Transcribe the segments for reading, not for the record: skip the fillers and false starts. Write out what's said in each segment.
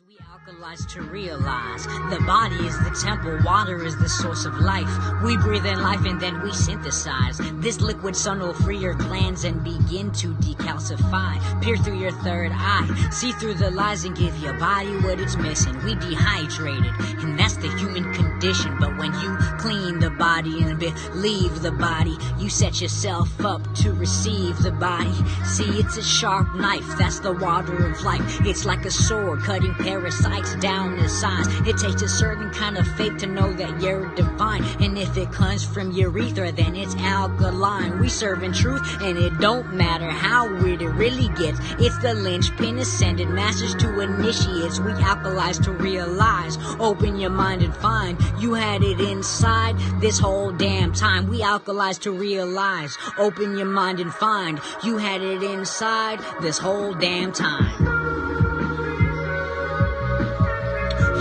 We alkalize to realize the body is the temple, water is the source of life. We breathe in life and then we synthesize. This liquid sun will free your glands and begin to decalcify. Peer through your third eye, see through the lies and give your body what it's missing. We dehydrated, and that's the human condition. But when you clean the body and believe the body, you set yourself up to receive the body. See, it's a sharp knife, that's the water of life. It's like a sword cutting parasites down the sides. It takes a certain kind of faith to know that you're divine. And if it comes from urethra, then it's alkaline. We serve in truth, and it don't matter how weird it really gets. It's the linchpin ascended masters to initiates. We alkalize to realize. Open your mind and find you had it inside this whole damn time. We alkalize to realize. Open your mind and find you had it inside this whole damn time.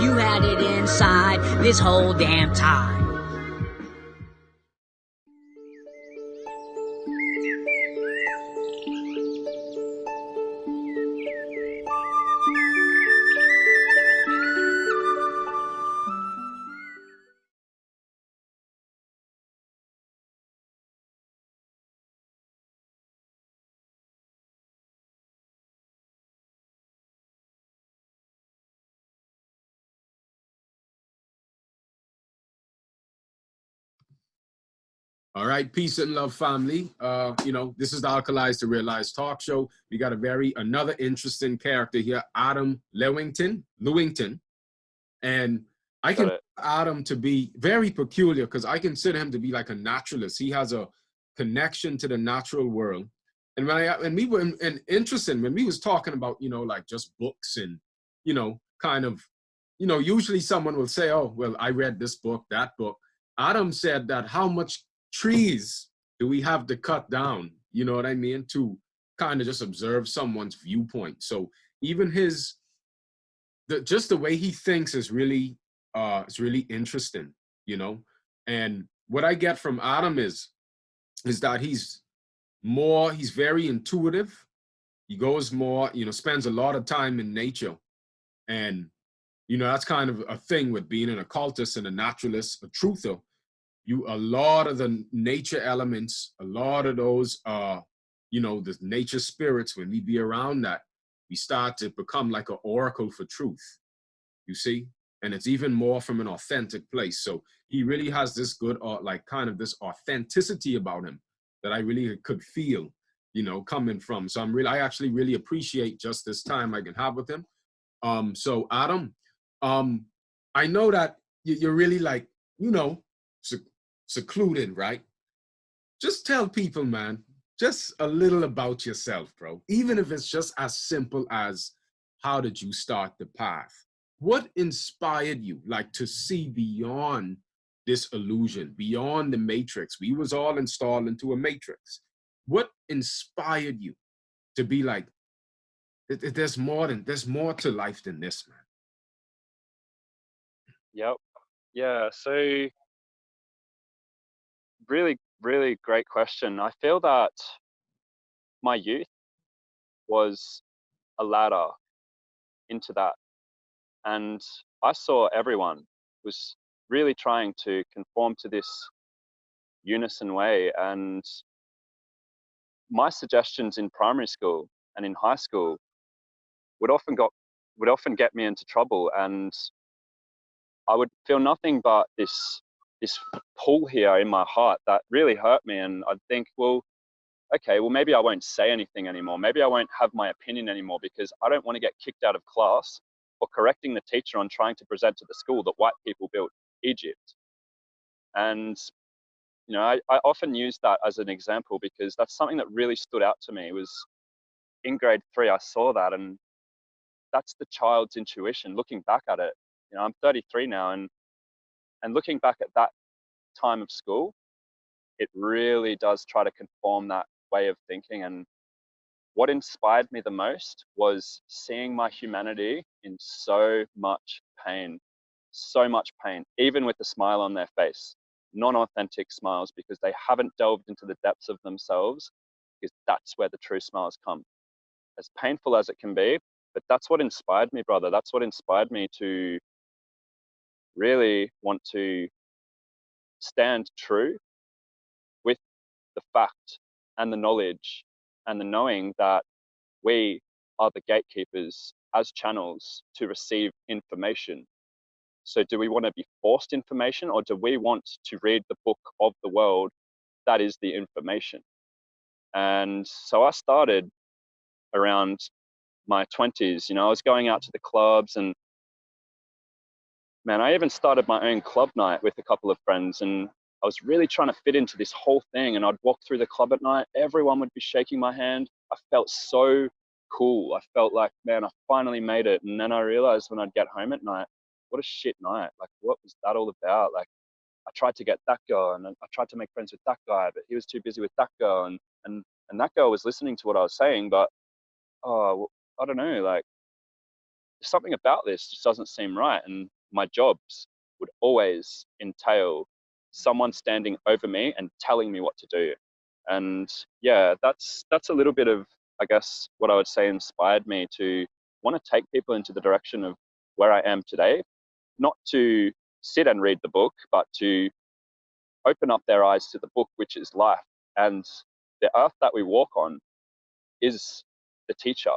You had it inside this whole damn time. All right, peace and love, family. This is the Alkalise to Realize talk show. We got another interesting character here, Adam Lewington. And I can Adam to be very peculiar because I consider him to be like a naturalist. He has a connection to the natural world. And when we were interested, when we was talking about, like just books and, usually someone will say, oh, well, I read this book, that book. Adam said that how much trees do we have to cut down, you know what I mean, to kind of just observe someone's viewpoint. So even just the way he thinks is really interesting, and what I get from Adam is that he's very intuitive. He goes more, spends a lot of time in nature, and that's kind of a thing with being an occultist and a naturalist, a truther. A lot of the nature elements, a lot of those, the nature spirits, when we be around that, we start to become like an oracle for truth, you see? And it's even more from an authentic place. So he really has this good, this authenticity about him that I really could feel, coming from. So I actually really appreciate just this time I can have with him. So Adam, I know that you're really secluded, right? Just tell people, man, just a little about yourself, bro. Even if it's just as simple as, how did you start the path? What inspired you, to see beyond this illusion, beyond the matrix? We was all installed into a matrix. What inspired you to be like, there's more to life than this, man? Yep. Yeah, so really, really great question. I feel that my youth was a ladder into that. And I saw everyone was really trying to conform to this unison way. And my suggestions in primary school and in high school would often get me into trouble. And I would feel nothing but this pull here in my heart that really hurt me. And I'd think, well, okay, well, maybe I won't say anything anymore. Maybe I won't have my opinion anymore because I don't want to get kicked out of class or correcting the teacher on trying to present to the school that white people built Egypt. And, I often use that as an example because that's something that really stood out to me. It was in grade 3, I saw that, and that's the child's intuition. Looking back at it, I'm 33 now, and looking back at that time of school, it really does try to conform that way of thinking. And what inspired me the most was seeing my humanity in so much pain, even with a smile on their face, non-authentic smiles, because they haven't delved into the depths of themselves, because that's where the true smiles come. As painful as it can be, But that's what inspired me, brother. That's what inspired me to really want to stand true with the fact and the knowledge and the knowing that we are the gatekeepers as channels to receive information. So do we want to be forced information, or do we want to read the book of the world that is the information? And so I started around my 20s. I was going out to the clubs, and man, I even started my own club night with a couple of friends, and I was really trying to fit into this whole thing. And I'd walk through the club at night, everyone would be shaking my hand. I felt so cool. I felt like, man, I finally made it. And then I realized when I'd get home at night, what a shit night. Like, what was that all about? Like, I tried to get that girl, and I tried to make friends with that guy, but he was too busy with that girl. And that girl was listening to what I was saying, but, I don't know, like, something about this just doesn't seem right. And my jobs would always entail someone standing over me and telling me what to do. And yeah, that's a little bit of, I guess, what I would say inspired me to want to take people into the direction of where I am today, not to sit and read the book, but to open up their eyes to the book, which is life. And the earth that we walk on is the teacher.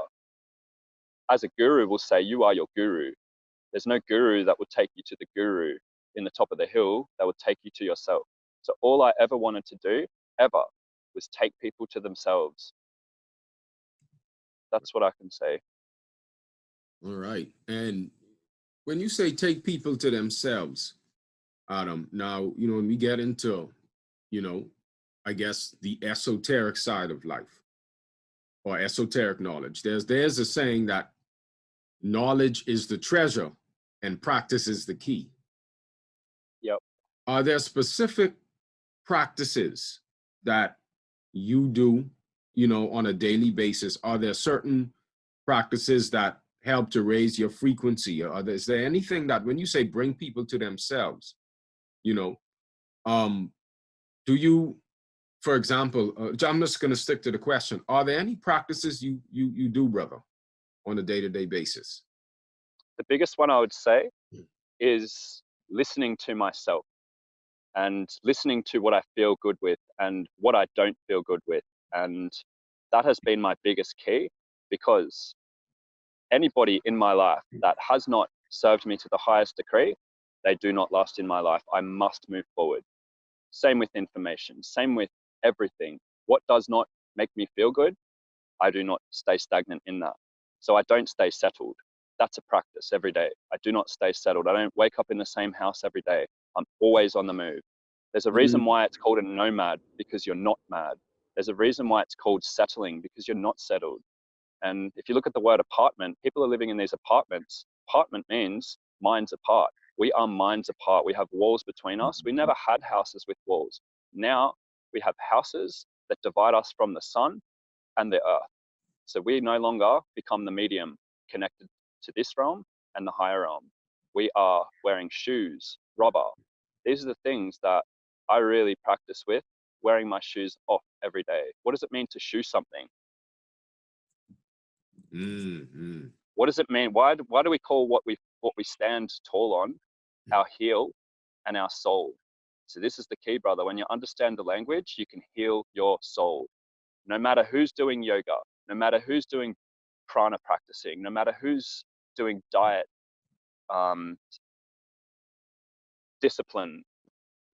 As a guru will say, you are your guru. There's no guru that will take you to the guru in the top of the hill that would take you to yourself. So all I ever wanted to do, ever, was take people to themselves. That's what I can say. All right. And when you say take people to themselves, Adam, now, when we get into, I guess the esoteric side of life or esoteric knowledge, there's a saying that knowledge is the treasure and practice is the key. Yep. Are there specific practices that you do, on a daily basis? Are there certain practices that help to raise your frequency? Is there anything that, when you say bring people to themselves, do you, for example, I'm just going to stick to the question, are there any practices you do, brother, on a day-to-day basis? The biggest one I would say is listening to myself and listening to what I feel good with and what I don't feel good with. And that has been my biggest key, because anybody in my life that has not served me to the highest degree, they do not last in my life. I must move forward. Same with information, same with everything. What does not make me feel good, I do not stay stagnant in that. So I don't stay settled. That's a practice every day. I do not stay settled. I don't wake up in the same house every day. I'm always on the move. There's a reason why it's called a nomad, because you're not mad. There's a reason why it's called settling, because you're not settled. And if you look at the word apartment, people are living in these apartments. Apartment means minds apart. We are minds apart. We have walls between us. We never had houses with walls. Now we have houses that divide us from the sun and the earth. So we no longer become the medium connected to this realm and the higher realm. We are wearing shoes, rubber. These are the things that I really practice with, wearing my shoes off every day. What does it mean to shoe something? Mm-hmm. What does it mean? Why do we call what we stand tall on our heel and our soul? So this is the key, brother. When you understand the language, you can heal your soul. No matter who's doing yoga, no matter who's doing prana practicing, no matter who's doing diet, discipline.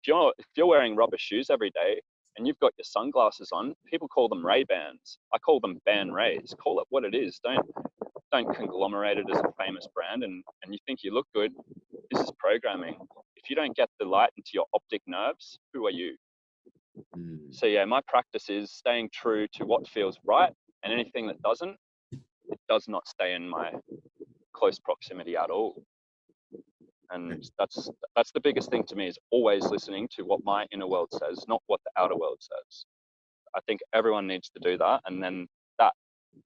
If you're wearing rubber shoes every day and you've got your sunglasses on, people call them Ray-Bans. I call them Ban Rays. Call it what it is. Don't conglomerate it as a famous brand and you think you look good. This is programming. If you don't get the light into your optic nerves, who are you? So yeah, my practice is staying true to what feels right, and anything that doesn't, it does not stay in my close proximity at all. And that's the biggest thing to me, is always listening to what my inner world says, not what the outer world says. I think everyone needs to do that, and then that,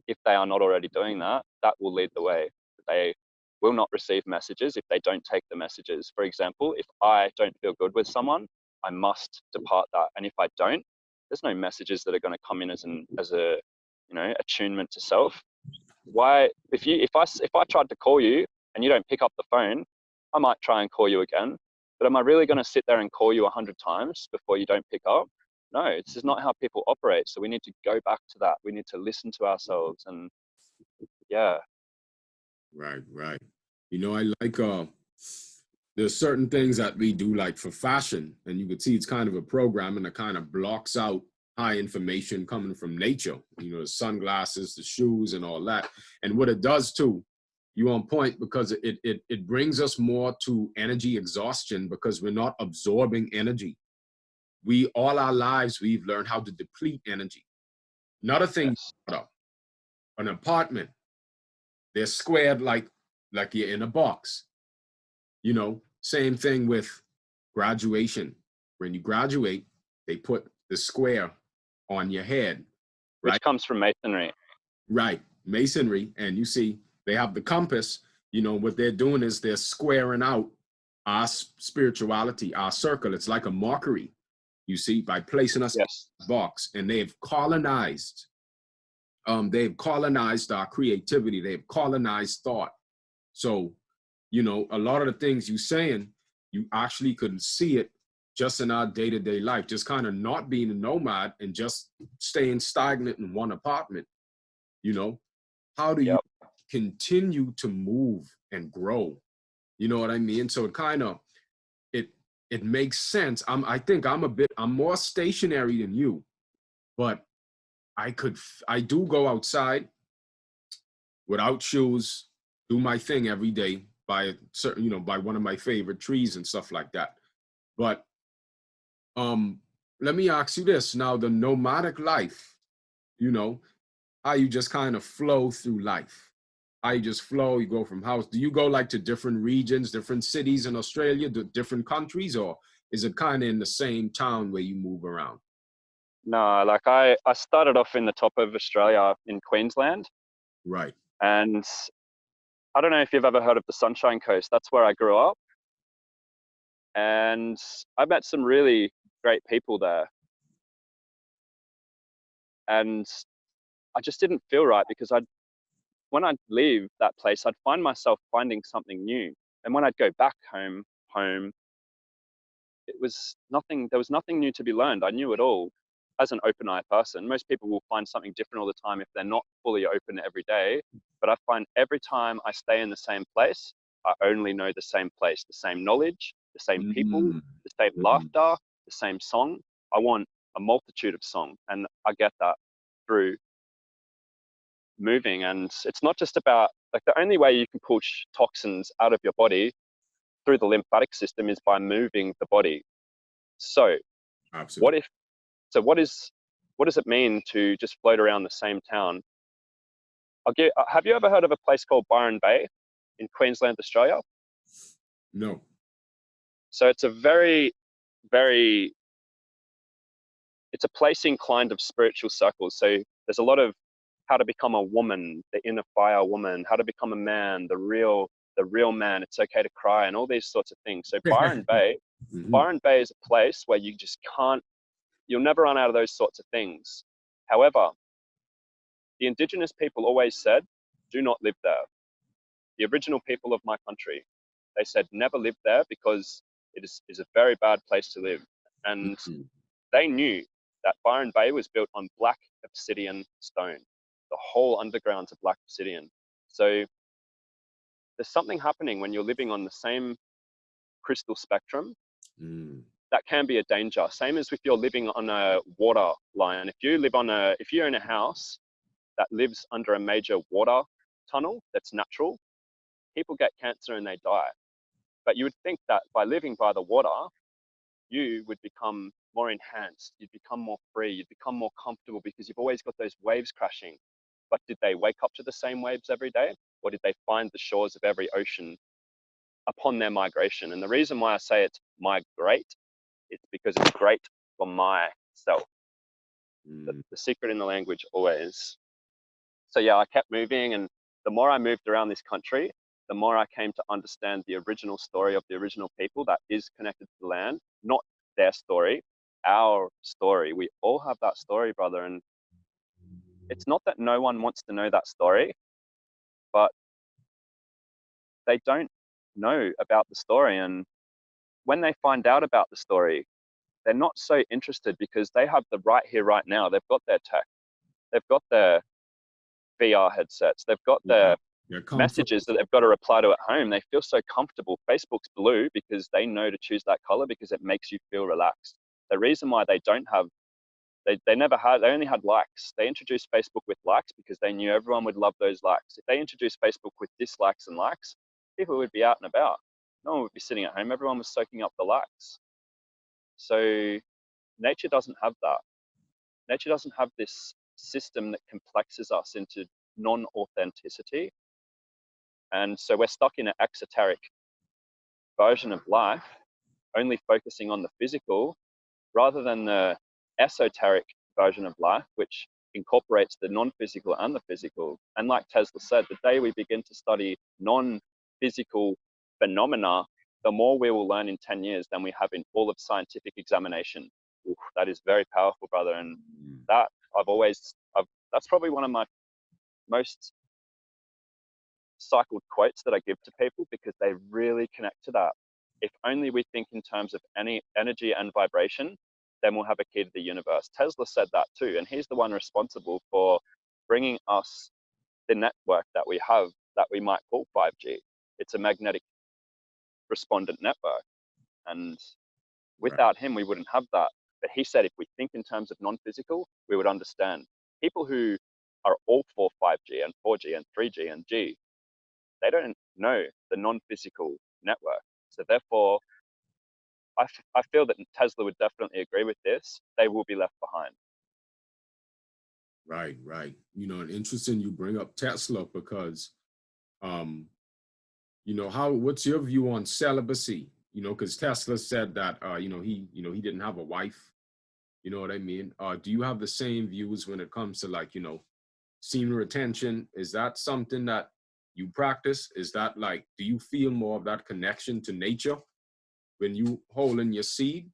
if they are not already doing that, that will lead the way. They will not receive messages if they don't take the messages. For example, if I don't feel good with someone, I must depart that. And if I don't, there's no messages that are going to come in as a attunement to self. why, if I tried to call you and you don't pick up the phone, I might try and call you again. But am I really going to sit there and call you 100 times before you don't pick up? No, it's just not how people operate. So we need to go back to that. We need to listen to ourselves. And yeah. Right, right. You know, I like there's certain things that we do like for fashion, and you could see it's kind of a programming that kind of blocks out high information coming from nature, you know, the sunglasses, the shoes and all that. And what it does too, you on point, because it brings us more to energy exhaustion because we're not absorbing energy. We all our lives we've learned how to deplete energy. Another thing, Yes. an apartment, they're squared like you're in a box. You know, same thing with graduation. When you graduate, they put the square on your head, right? Which comes from masonry. Right, masonry. And you see, they have the compass. You know, what they're doing is they're squaring out our spirituality, our circle. It's like a mockery, you see, by placing us Yes. in a box. And they've colonized our creativity. They've colonized thought. So, you know, a lot of the things you're saying, you actually could see it just in our day-to-day life, just kind of not being a nomad and just staying stagnant in one apartment. You know, how do you continue to move and grow? You know what I mean? So it kind of, it makes sense. I think I'm more stationary than you, but I do go outside without shoes, do my thing every day by a certain, you know, by one of my favorite trees and stuff like that. But let me ask you this now, the nomadic life, you know, how you just kind of flow through life. How you just flow, you go from house. Do you go like to different regions, different cities in Australia, different countries, or is it kind of in the same town where you move around? No, like I started off in the top of Australia in Queensland. Right. And I don't know if you've ever heard of the Sunshine Coast. That's where I grew up. And I met some really great people there. And I just didn't feel right because when I'd leave that place, I'd find myself finding something new. And when I'd go back home, it was nothing, there was nothing new to be learned. I knew it all. As an open eye person, most people will find something different all the time if they're not fully open every day. But I find every time I stay in the same place, I only know the same place, the same knowledge, the same people, the same laughter, the same song. I want a multitude of song, and I get that through moving. And it's not just about, like, the only way you can push toxins out of your body through the lymphatic system is by moving the body. So Absolutely. what does it mean to just float around the same town? Have you ever heard of a place called Byron Bay in Queensland, Australia? No. So it's a very, very, it's a place inclined of spiritual circles. So there's a lot of how to become a woman, the inner fire woman, how to become a man, the real man. It's okay to cry, and all these sorts of things. So Byron Bay is a place where you just can't, you'll never run out of those sorts of things. However, the indigenous people always said, do not live there. The original people of my country, they said, never live there because it is a very bad place to live. And they knew that Byron Bay was built on black obsidian stone. The whole underground's a black obsidian. So there's something happening when you're living on the same crystal spectrum. That can be a danger. Same as if you're living on a water line. If you're in a house that lives under a major water tunnel that's natural, people get cancer and they die. But you would think that by living by the water, you would become more enhanced, you'd become more free, you'd become more comfortable because you've always got those waves crashing. But did they wake up to the same waves every day? Or did they find the shores of every ocean upon their migration? And the reason why I say it's migrate, it's because it's great for myself. The secret in the language always. So yeah, I kept moving, and the more I moved around this country, the more I came to understand the original story of the original people that is connected to the land, not their story, our story. We all have that story, brother. And it's not that no one wants to know that story. but they don't know about the story. And when they find out about the story, they're not so interested because they have the right here, right now. They've got their tech, they've got their VR headsets, they've got their messages that they've got to reply to at home. They feel so comfortable. Facebook's blue because they know to choose that color because it makes you feel relaxed. The reason why they don't have, they only had likes. They introduced Facebook with likes because they knew everyone would love those likes. If they introduced Facebook with dislikes and likes, people would be out and about. No one would be sitting at home. Everyone was soaking up the likes. So nature doesn't have that. Nature doesn't have this system that complexes us into non-authenticity. And so we're stuck in an exoteric version of life, only focusing on the physical, rather than the esoteric version of life, which incorporates the non-physical and the physical. And like Tesla said, the day we begin to study non-physical phenomena, the more we will learn in 10 years than we have in all of scientific examination. Oof, that is very powerful, brother. And that that's probably one of my most cycled quotes that I give to people because they really connect to that. If only we think in terms of any energy and vibration, then we'll have a key to the universe. Tesla said that too, and he's the one responsible for bringing us the network that we have that we might call 5G. It's a magnetic respondent network, and without him, we wouldn't have that. But he said if we think in terms of non-physical, we would understand. People who are all for 5G and 4G and 3G and G, they don't know the non-physical network. So therefore, I feel that Tesla would definitely agree with this. They will be left behind. Right, right. You know, and interesting you bring up Tesla because, you know, what's your view on celibacy? You know, because Tesla said that, he didn't have a wife. You know what I mean? Do you have the same views when it comes to like, you know, semen retention? Is that something that you practice? Is that like, do you feel more of that connection to nature when you hold in your seed,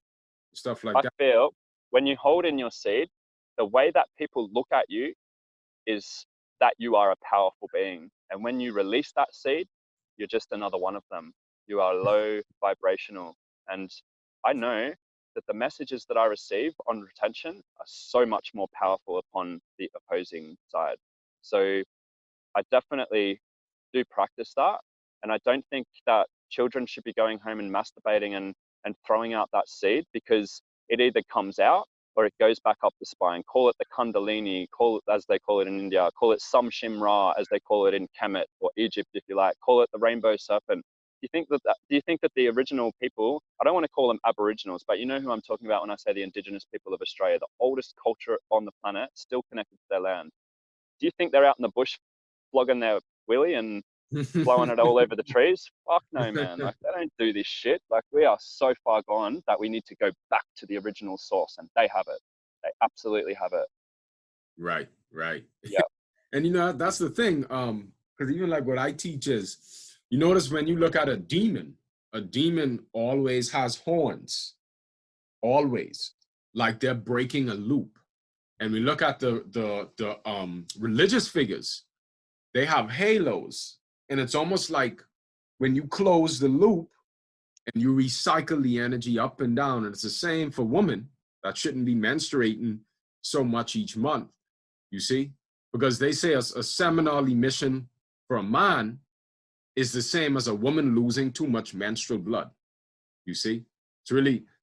stuff like that? I feel when you hold in your seed, the way that people look at you is that you are a powerful being. And when you release that seed, you're just another one of them. You are low vibrational. And I know that the messages that I receive on retention are so much more powerful upon the opposing side. So I definitely do practice that. And I don't think that children should be going home and masturbating and throwing out that seed, because it either comes out or it goes back up the spine. Call it the Kundalini, call it, as they call it in India, call it Samshim Ra, as they call it in Kemet or Egypt, if you like, call it the rainbow serpent. Do you think that the original people, I don't want to call them aboriginals, but you know who I'm talking about when I say the indigenous people of Australia, the oldest culture on the planet, still connected to their land. Do you think they're out in the bush flogging their willy and blowing it all over the trees? Fuck no, man. Like, they don't do this shit. Like, we are so far gone that we need to go back to the original source, and they have it. They absolutely have it. Right, right. Yeah. And you know, that's the thing. Because even like what I teach is, you notice when you look at a demon always has horns. Always. Like they're breaking a loop. And we look at the religious figures, they have halos. And it's almost like when you close the loop and you recycle the energy up and down. And it's the same for women that shouldn't be menstruating so much each month, you see? Because they say a seminal emission for a man is the same as a woman losing too much menstrual blood, you see? It's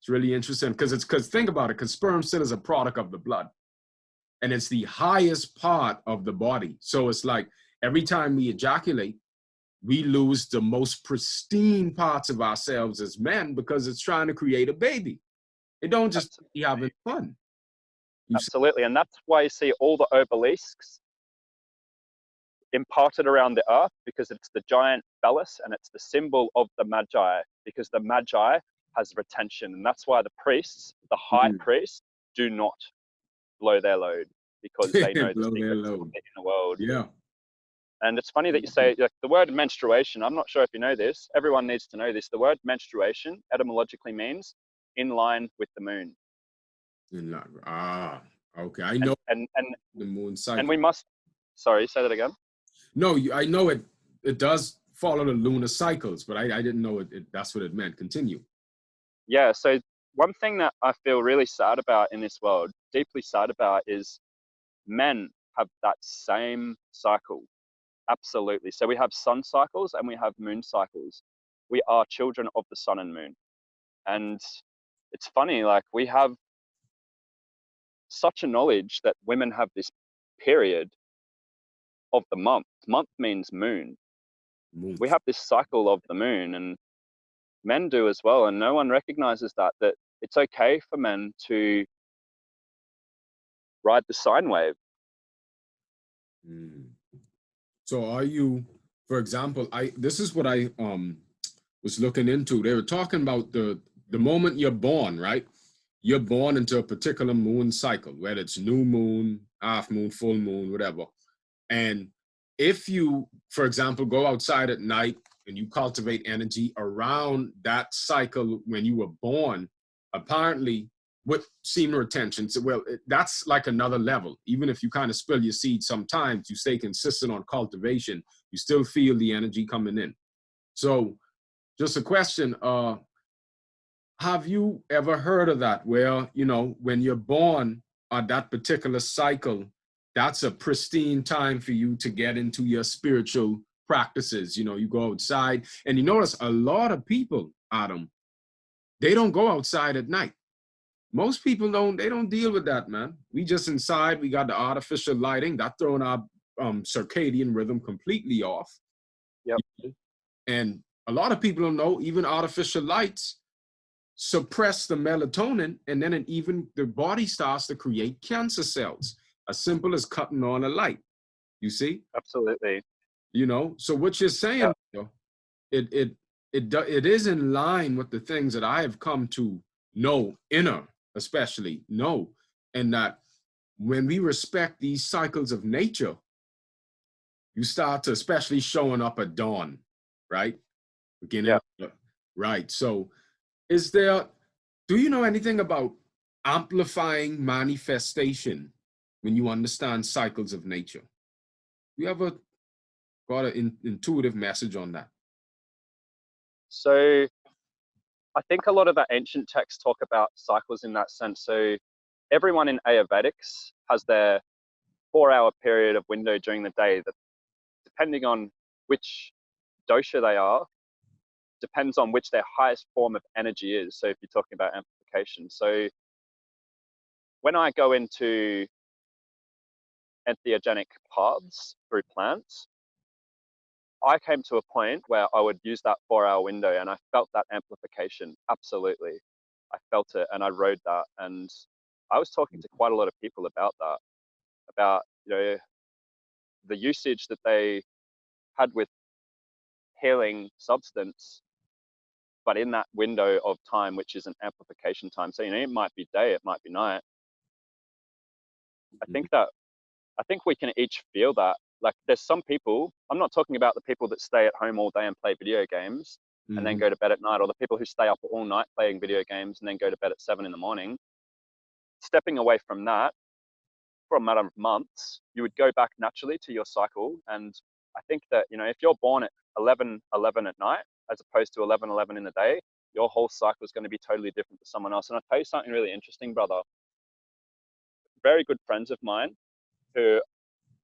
really interesting because think about it, because sperm still is a product of the blood. And it's the highest part of the body. So it's like every time we ejaculate, we lose the most pristine parts of ourselves as men because it's trying to create a baby. It don't just be having fun. Absolutely. And that's why you see all the obelisks imparted around the earth, because it's the giant phallus and it's the symbol of the magi, because the magi has retention. And that's why the priests, the high priests, do not blow their load, because they know the secrets of the inner world. Yeah. And it's funny that you say, like, the word menstruation. I'm not sure if you know this. Everyone needs to know this. The word menstruation etymologically means in line with the moon. Okay. I know and the moon cycle. And we must. Sorry, say that again. No, I know it it does follow the lunar cycles, but I didn't know that's what it meant. Continue. Yeah, so one thing that I feel really sad about in this world, deeply sad about, is men have that same cycle. Absolutely. So we have sun cycles and we have moon cycles. We are children of the sun and moon. And it's funny, like we have such a knowledge that women have this period of the month. Month means moon. Moon. We have this cycle of the moon, and men do as well. And no one recognizes that it's okay for men to ride the sine wave. Mm. So are you, for example, this is what I was looking into. They were talking about the moment you're born, right? You're born into a particular moon cycle, whether it's new moon, half moon, full moon, whatever. And if you, for example, go outside at night and you cultivate energy around that cycle when you were born, apparently with semen retention, so, well, that's like another level. Even if you kind of spill your seed sometimes, you stay consistent on cultivation, you still feel the energy coming in. So just a question, have you ever heard of that where, you know, when you're born at that particular cycle, that's a pristine time for you to get into your spiritual practices? You know, you go outside and you notice a lot of people, Adam, they don't go outside at night. Most people they don't deal with that, man. We just inside, we got the artificial lighting, that throwing our circadian rhythm completely off. Yep. And a lot of people don't know even artificial lights suppress the melatonin, and then the body starts to create cancer cells, as simple as cutting on a light, you see? Absolutely. You know, so what you're saying, you know, it is in line with the things that I have come to know, especially know, and that when we respect these cycles of nature, you start to, especially showing up at dawn, right? Beginning, right? So do you know anything about amplifying manifestation when you understand cycles of nature? You ever got an intuitive message on that? So I think a lot of the ancient texts talk about cycles in that sense. So everyone in Ayurvedics has their 4-hour period of window during the day that, depending on which dosha they are, depends on which their highest form of energy is. So if you're talking about amplification. So when I go into entheogenic paths through plants, I came to a point where I would use that 4-hour window and I felt that amplification. Absolutely. I felt it and I rode that. And I was talking to quite a lot of people about that, about, you know, the usage that they had with healing substance, but in that window of time, which is an amplification time. So, you know, it might be day, it might be night. I think we can each feel that. Like there's some people, I'm not talking about the people that stay at home all day and play video games and then go to bed at night, or the people who stay up all night playing video games and then go to bed at 7 in the morning. Stepping away from that, for a matter of months, you would go back naturally to your cycle. And I think that, you know, if you're born at 11:11 at night, as opposed to 11:11 in the day, your whole cycle is going to be totally different to someone else. And I'll tell you something really interesting, brother. Very good friends of mine who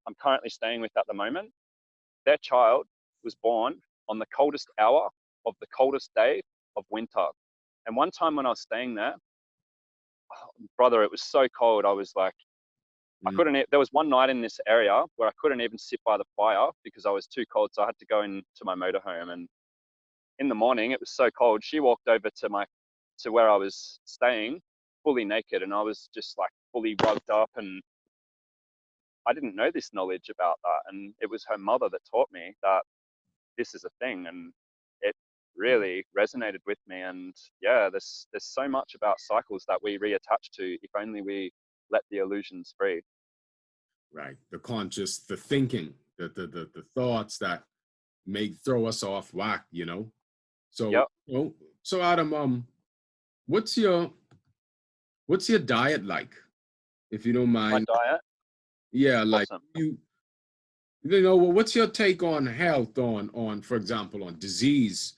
I'm currently staying with at the moment, their child was born on the coldest hour of the coldest day of winter. And one time when I was staying there, oh, brother, it was so cold. I was like, I couldn't, there was one night in this area where I couldn't even sit by the fire because I was too cold. So I had to go into my motorhome. And in the morning, it was so cold. She walked over to where I was staying fully naked. And I was just like fully rugged up, and I didn't know this knowledge about that. And it was her mother that taught me that this is a thing. And it really resonated with me. And yeah, there's so much about cycles that we reattach to if only we let the illusions free. Right. The conscious, the thinking, the thoughts that may throw us off whack, you know? So, Yep. you know, so Adam, what's your diet like? If you don't My mind. diet. Yeah, like Awesome. You know, well, what's your take on health, on for example, on disease,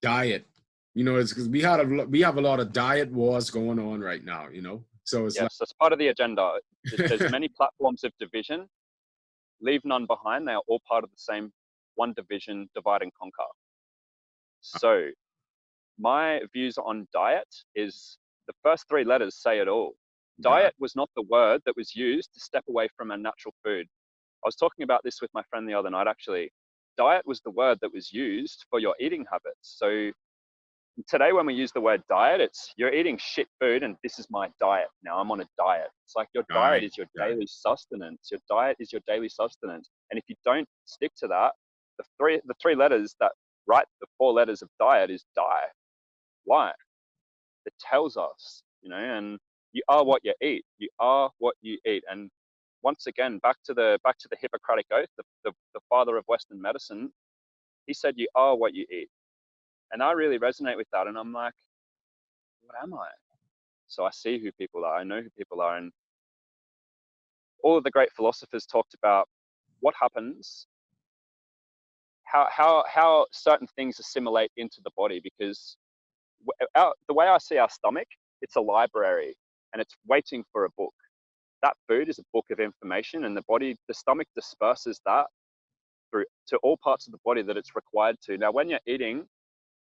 diet? You know, it's because we have a lot of diet wars going on right now. You know, so it's like, Yes, that's part of the agenda. There's many platforms of division. Leave none behind. They are all part of the same one division, divide and conquer. So my views on diet is the first three letters say it all. God, Diet was not the word that was used to step away from our natural food. I was talking about this with my friend the other night, actually. Diet was the word that was used for your eating habits. So today, when we use the word diet, it's you're eating shit food and this is my diet. Now I'm on a diet. It's like your diet God, is your God. daily sustenance. Your diet is your daily sustenance. And if you don't stick to that, the three letters that write the four letters of diet is die. Why? It tells us, and you are what you eat. You are what you eat. And once again, back to the Hippocratic Oath, the father of Western medicine, he said, "You are what you eat." And I really resonate with that. And I'm like, what am I? So I see who people are. I know who people are. And all of the great philosophers talked about what happens, how certain things assimilate into the body. Because the way I see our stomach, it's a library and it's waiting for a book. That food is a book of information, and the stomach disperses that through to all parts of the body that it's required to. Now, when you're eating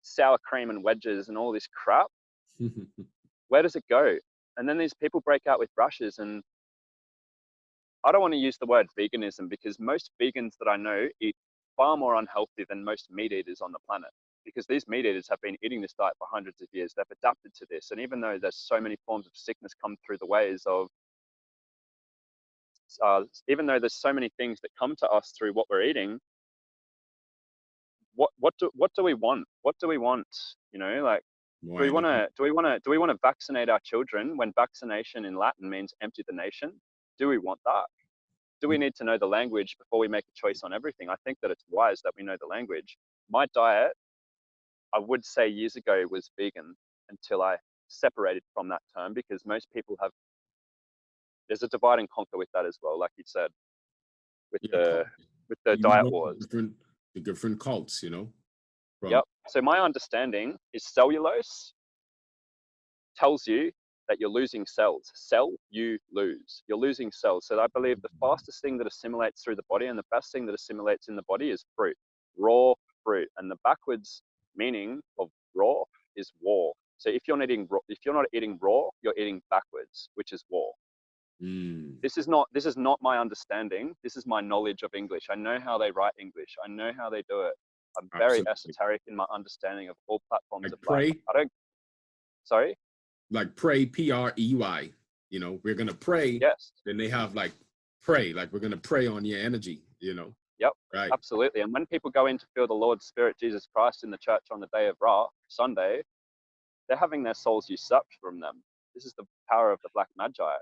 sour cream and wedges and all this crap, where does it go? And then these people break out with rashes. And I don't want to use the word veganism, because most vegans that I know eat far more unhealthy than most meat eaters on the planet, because these meat eaters have been eating this diet for hundreds of years. They've adapted to this. And even though there's so many forms of sickness come through the ways of, even though there's so many things that come to us through what we're eating, what do we want? What do we want? Like, More do we want energy. to do we want to vaccinate our children when vaccination in Latin means empty the nation? Do we want that? Do we need to know the language before we make a choice on everything? I think that it's wise that we know the language. My diet, I would say years ago, was vegan until I separated from that term, because most people have, there's a divide and conquer with that as well, like you said, with Yeah, the cult. with the You diet know, wars. the different cults, you know, from Yep. So my understanding is cellulose tells you that you're losing cells. Cell, you lose. You're losing cells. So I believe the fastest thing that assimilates through the body and the best thing that assimilates in the body is fruit, raw fruit. And the backwards meaning of raw is war. So if you're not eating raw, you're eating backwards, which is war. mm, This is not my understanding. This is my knowledge of English. I know how they write English. I know how they do it. I'm very absolutely. esoteric in my understanding of all platforms Like of life. pray, I don't. Sorry. like pray, Prey. You know, we're gonna pray. Yes. Then they have like pray, like we're gonna pray on your energy. You know, Yep. right? Absolutely. And when people go in to feel the Lord's Spirit, Jesus Christ, in the church on the day of Ra, Sunday, they're having their souls usurped from them. This is the power of the Black Magi.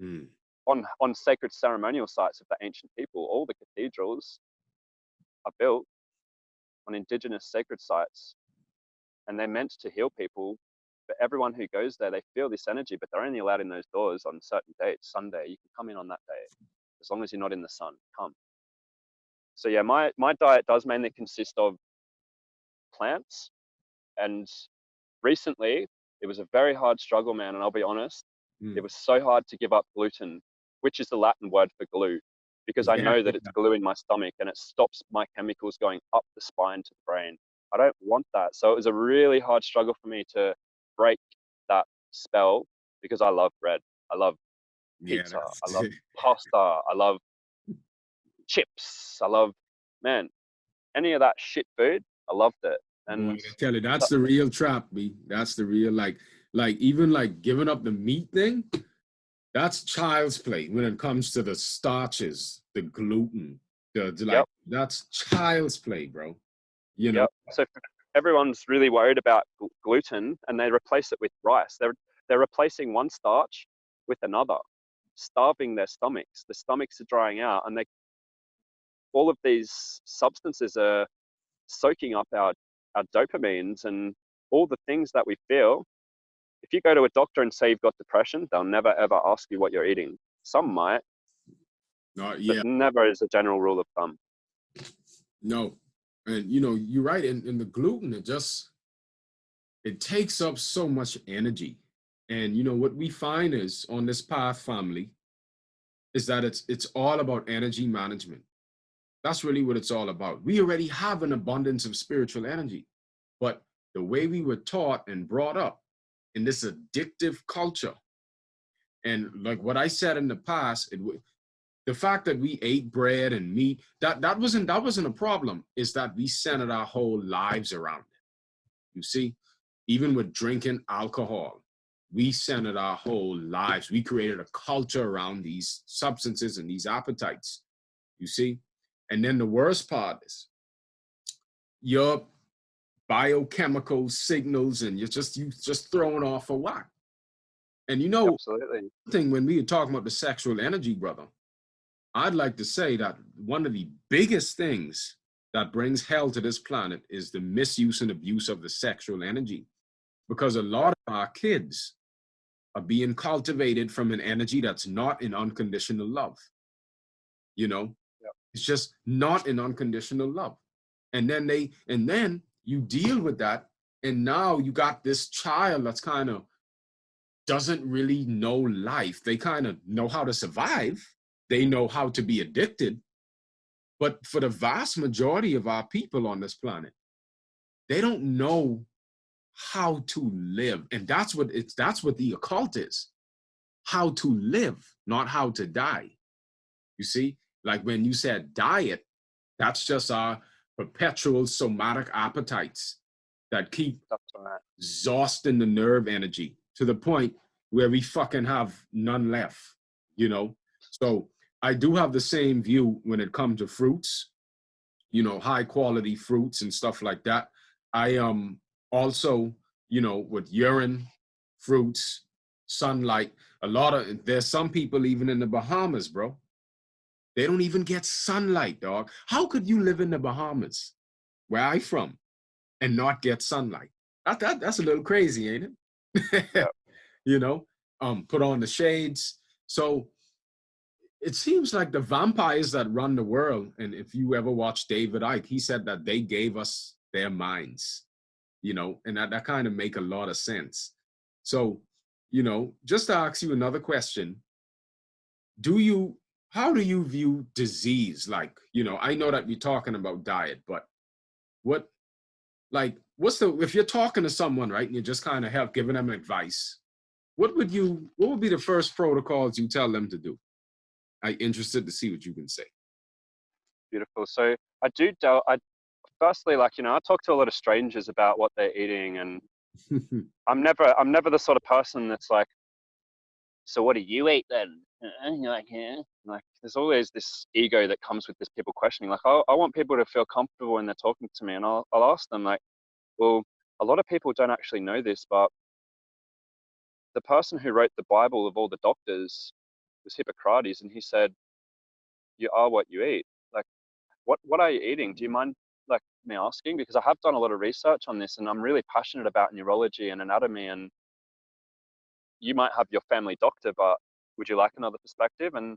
Mm. On sacred ceremonial sites of the ancient people, all the cathedrals are built on indigenous sacred sites, and they're meant to heal people. But everyone who goes there, they feel this energy, but they're only allowed in those doors on certain dates. Sunday, you can come in on that day, as long as you're not in the sun. Come. So yeah, my diet does mainly consist of plants. And recently, it was a very hard struggle, man. And I'll be honest, it Mm. was so hard to give up gluten, which is the Latin word for glue, because I Yeah, know that it's yeah. glue in my stomach and it stops my chemicals going up the spine to the brain. I don't want that. So it was a really hard struggle for me to break that spell, because I love bread. I love Yeah, pizza. that's I love pasta. I love chips. I love, man, any of that shit food. I loved it. boy. And I tell you, so, that's the real trap, B. That's the real like even like giving up the meat thing. That's child's play when it comes to the starches, the gluten, the like. yep. That's child's play, bro. You know. Yep. So everyone's really worried about gluten, and they replace it with rice. They're replacing one starch with another, starving their stomachs. The stomachs are drying out, and they all of these substances are soaking up our dopamines and all the things that we feel. If you go to a doctor and say you've got depression, they'll never ever ask you what you're eating. Some might, No, but yeah, never as a general rule of thumb. no. And you know, you're right. In the gluten, it takes up so much energy. And you know what we find is on this path family is that it's all about energy management. That's really what it's all about. We already have an abundance of spiritual energy, but the way we were taught and brought up in this addictive culture, and like what I said in the past, the fact that we ate bread and meat, that wasn't a problem. Is that we centered our whole lives around it. You see, even with drinking alcohol, we centered our whole lives. We created a culture around these substances and these appetites. You see, and then the worst part is your biochemical signals, and you just throwing off a whack. And you know, Absolutely. thing when we were talking about the sexual energy, brother, I'd like to say that one of the biggest things that brings hell to this planet is the misuse and abuse of the sexual energy, because a lot of our kids are being cultivated from an energy that's not in unconditional love. You know, it's just not in unconditional love. And then you deal with that, and now you got this child that's kind of doesn't really know life. They kind of know how to survive. They know how to be addicted. But for the vast majority of our people on this planet, they don't know how to live. And that's what the occult is. How to live, not how to die. You see, like when you said diet, that's just our perpetual somatic appetites that keep exhausting the nerve energy to the point where we fucking have none left, you know? So I do have the same view when it comes to fruits, you know, high quality fruits and stuff like that. I also, you know, with urine, fruits, sunlight, there's some people even in the Bahamas, bro. They don't even get sunlight, dog. How could you live in the Bahamas, where I from, and not get sunlight? That's a little crazy, ain't it? Yeah. You know, put on the shades. So it seems like the vampires that run the world, and if you ever watch David Icke, he said that they gave us their minds, you know, and that kind of make a lot of sense. So, you know, just to ask you another question, how do you view disease? Like, you know, I know that we're talking about diet, but if you're talking to someone, right, and you're just kind of giving them advice, what would be the first protocols you tell them to do? I'm interested to see what you can say. Beautiful. So firstly, like, you know, I talk to a lot of strangers about what they're eating, and I'm never the sort of person that's like, so what do you eat then? And you're like, yeah. Like, there's always this ego that comes with this people questioning. Like, I want people to feel comfortable when they're talking to me, and I'll ask them, like, well, a lot of people don't actually know this, but the person who wrote the Bible of all the doctors was Hippocrates, and he said, you are what you eat. Like, what are you eating? Do you mind, like, me asking? Because I have done a lot of research on this, and I'm really passionate about neurology and anatomy, and you might have your family doctor, but would you like another perspective? And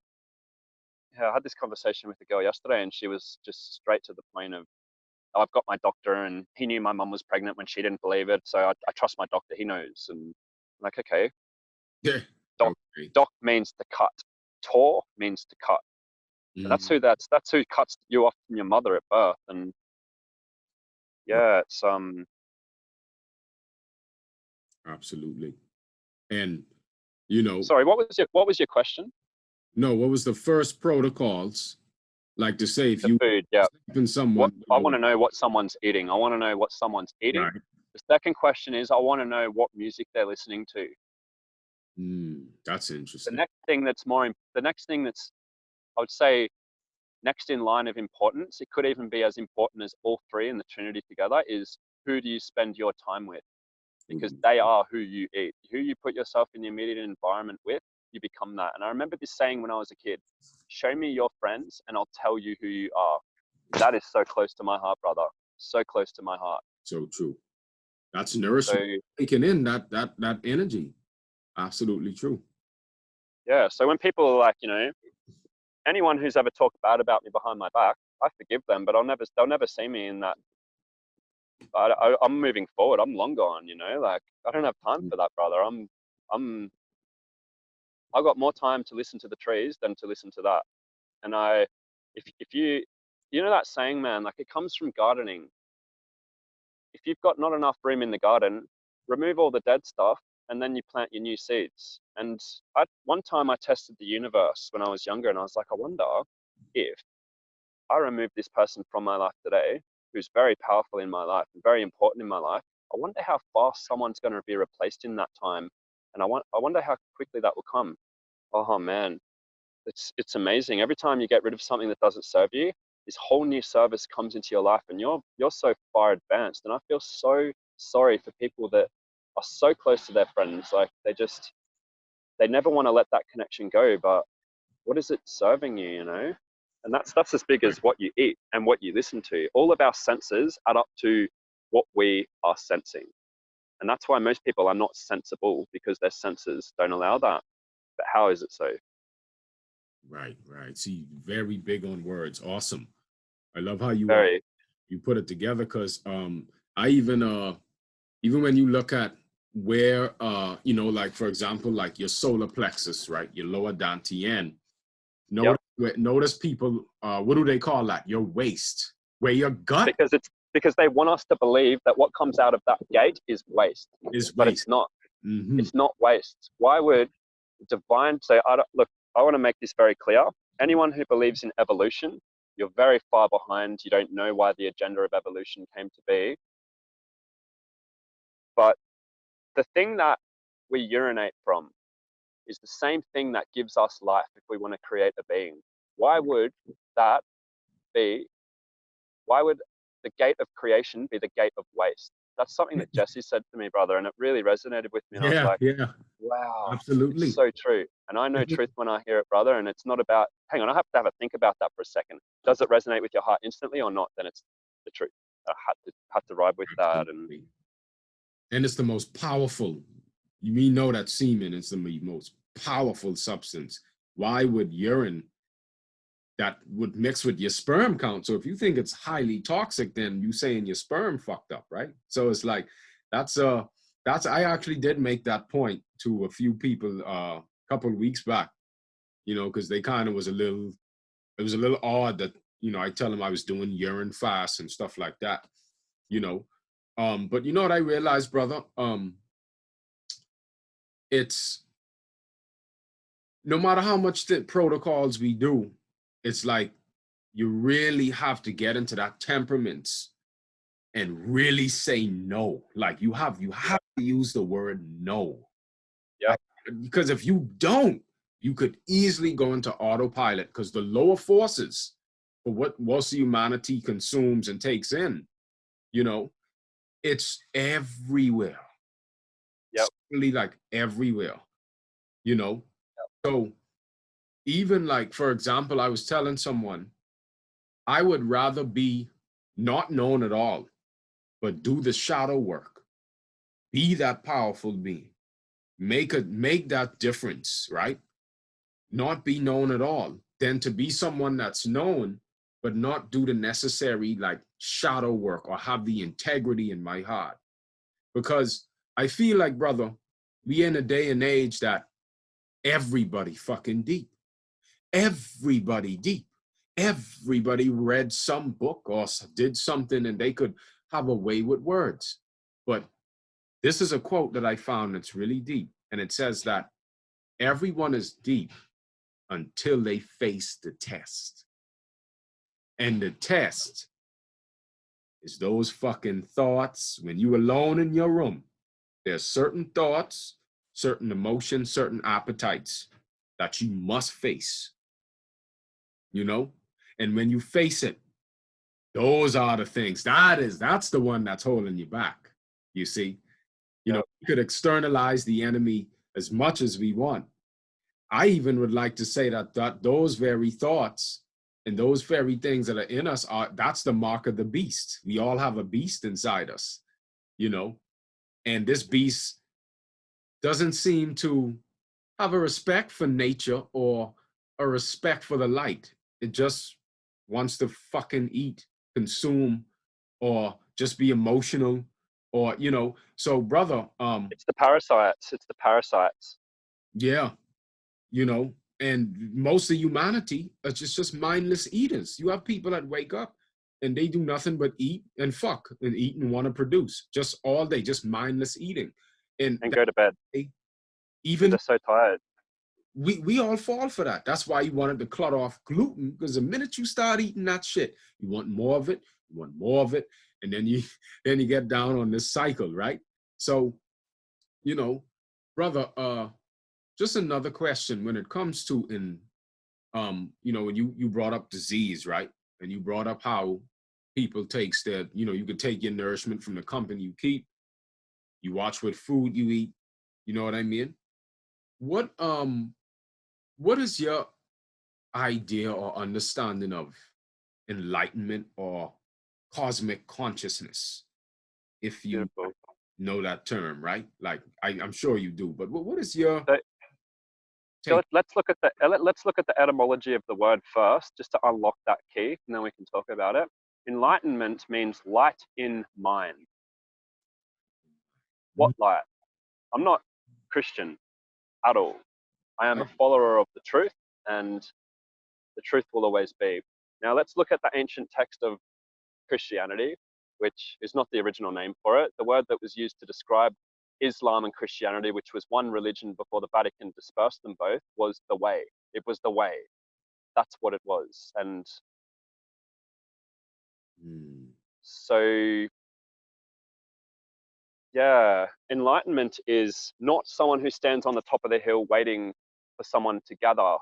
yeah, I had this conversation with a girl yesterday, and she was just straight to the point of, oh, I've got my doctor, and he knew my mum was pregnant when she didn't believe it, so I trust my doctor, he knows. And I'm like, okay. Yeah. Doc, Okay. doc means to cut. Tor means to cut. And that's who cuts you off from your mother at birth. And yeah, it's Absolutely. And you know, sorry, what was your question? no, what was the first protocols? Like to say if The you food, yeah. someone, I want to know what someone's eating. I want to know what someone's eating. right. The second question is, I want to know what music they're listening to. That's interesting. The next thing that's, I would say, next in line of importance, it could even be as important as all three in the Trinity together, is who do you spend your time with? Because they are who you eat. Who you put yourself in the immediate environment with, you become that. And I remember this saying when I was a kid, show me your friends and I'll tell you who you are. That is so close to my heart, brother. So close to my heart. So true. That's nourishment. So, taking in that energy. Absolutely true. yeah. So when people are like, you know, anyone who's ever talked bad about me behind my back, I forgive them, but they'll never see me in that. I'm moving forward. I'm long gone, you know, like I don't have time for that, brother. I've got more time to listen to the trees than to listen to that. And if you know that saying, man, like it comes from gardening. If you've got not enough room in the garden, remove all the dead stuff and then you plant your new seeds. And one time I tested the universe when I was younger, and I was like, I wonder if I remove this person from my life today, who's very powerful in my life and very important in my life, I wonder how fast someone's going to be replaced in that time. And I wonder how quickly that will come. Oh man, it's amazing. Every time you get rid of something that doesn't serve you, this whole new service comes into your life, and you're so far advanced. And I feel so sorry for people that are so close to their friends. Like they never want to let that connection go, but what is it serving you, you know? And that's as big as what you eat and what you listen to. All of our senses add up to what we are sensing. And that's why most people are not sensible, because their senses don't allow that. But how is it so? Right, right. See, very big on words. Awesome. I love how you put it together, because I even when you look at where you know, like for example, like your solar plexus, right, your lower dantian. Notice people, what do they call that? Your waist, where your gut. Because they want us to believe that what comes out of that gate is waste. But it's not. Mm-hmm. It's not waste. Why would divine say, look, I want to make this very clear. Anyone who believes in evolution, you're very far behind. You don't know why the agenda of evolution came to be. But the thing that we urinate from is the same thing that gives us life if we want to create a being. Why would that be? Why would the gate of creation be the gate of waste? That's something that Jesse said to me, brother, and it really resonated with me. And I was like, wow, absolutely, it's so true. And I know truth when I hear it, brother. And it's not about, hang on, I have to have a think about that for a second. Does it resonate with your heart instantly or not? Then it's the truth. I had to ride with that. And it's the most powerful. You know that semen is the most powerful substance. Why would urine that would mix with your sperm count? So if you think it's highly toxic, then you saying your sperm fucked up, right? So it's like that's I actually did make that point to a few people a couple of weeks back, you know, because they kind of was it was a little odd that, you know, I tell them I was doing urine fast and stuff like that, you know. But you know what I realized, brother? It's no matter how much the protocols we do, it's like you really have to get into that temperaments and really say no. Like you have to use the word no. Yeah. Because if you don't, you could easily go into autopilot, because the lower forces for what most of humanity consumes and takes in, you know, it's everywhere. Yeah. Really, like everywhere, you know. So even like, for example, I was telling someone, I would rather be not known at all, but do the shadow work, be that powerful being, make that difference, right? Not be known at all, than to be someone that's known, but not do the necessary like shadow work or have the integrity in my heart. Because I feel like, brother, we in a day and age that everybody fucking deep. Everybody deep. Everybody read some book or did something and they could have a way with words. But this is a quote that I found that's really deep. And it says that everyone is deep until they face the test. And the test is those fucking thoughts when you alone in your room. There's certain thoughts, certain emotions, certain appetites that you must face, you know? And when you face it, those are the things. That's the one that's holding you back, you see? You know, we could externalize the enemy as much as we want. I even would like to say that those very thoughts and those very things that are in us that's the mark of the beast. We all have a beast inside us, you know? And this beast doesn't seem to have a respect for nature or a respect for the light. It just wants to fucking eat, consume, or just be emotional, or you know. So, brother, It's the parasites. It's the parasites. yeah, you know, and most of humanity is just mindless eaters. You have people that wake up and they do nothing but eat and fuck and eat and want to produce just all day, just mindless eating, and And go to bed because even they're so tired. we all fall for that. That's why you wanted to cut off gluten, because the minute you start eating that shit, you want more of it, you want more of it, and then you then you get down on this cycle, right? So, you know, brother, just another question when it comes to you know, when you brought up disease, right? And you brought up how people takes their, you know, you could take your nourishment from the company you keep, you watch what food you eat, you know what I mean? What what is your idea or understanding of enlightenment or cosmic consciousness, if you Beautiful. know that term, right? Like I'm sure you do, but what is your So, take? let's look at the etymology of the word first, just to unlock that key, and then we can talk about it. Enlightenment means light in mind. What light? I'm not Christian at all. I am a follower of the truth, and the truth will always be. Now let's look at the ancient text of Christianity, which is not the original name for it. The word that was used to describe Islam and Christianity, which was one religion before the Vatican dispersed them both, was the way. It was the way. That's what it was. And so, yeah, enlightenment is not someone who stands on the top of the hill waiting for someone to gather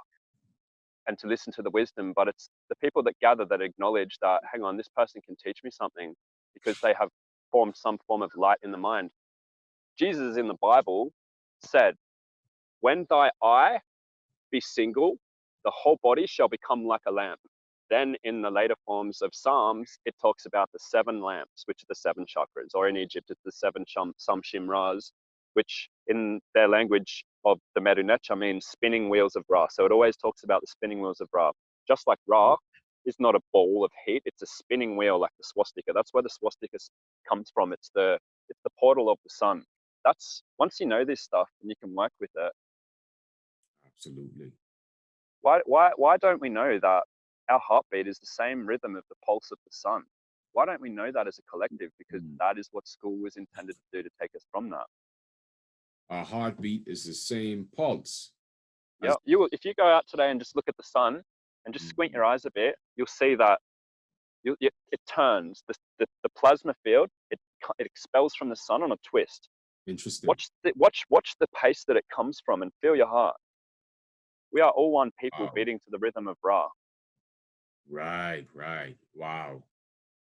and to listen to the wisdom, but it's the people that gather that acknowledge that, hang on, this person can teach me something because they have formed some form of light in the mind. Jesus in the Bible said, when thy eye be single, the whole body shall become like a lamp. Then in the later forms of Psalms, it talks about the 7 lamps, which are the 7 chakras, or in Egypt, it's the 7 Samshimras, which in their language of the Medu Neter means spinning wheels of Ra. So it always talks about the spinning wheels of Ra. Just like Ra is not a ball of heat, it's a spinning wheel like the swastika. That's where the swastika comes from. It's the portal of the sun. That's, once you know this stuff and you can work with it. Absolutely. Why don't we know that our heartbeat is the same rhythm of the pulse of the sun? Why don't we know that as a collective? Because that is what school was intended to do, to take us from that. Our heartbeat is the same pulse. Yeah, if you go out today and just look at the sun and just squint your eyes a bit, you'll see that it turns the plasma field. It expels from the sun on a twist. Interesting. Watch the pace that it comes from, and feel your heart. We are all one people beating to the rhythm of Ra. Right. Wow.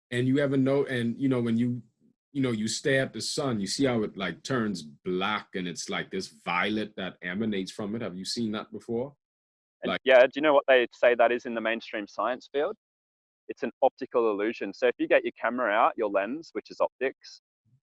And you ever know, and you know, when you stare at the sun, you see how it like turns black and it's like this violet that emanates from it. Have you seen that before? Like, yeah, do you know what they say that is in the mainstream science field? It's an optical illusion. So if you get your camera out, your lens, which is optics,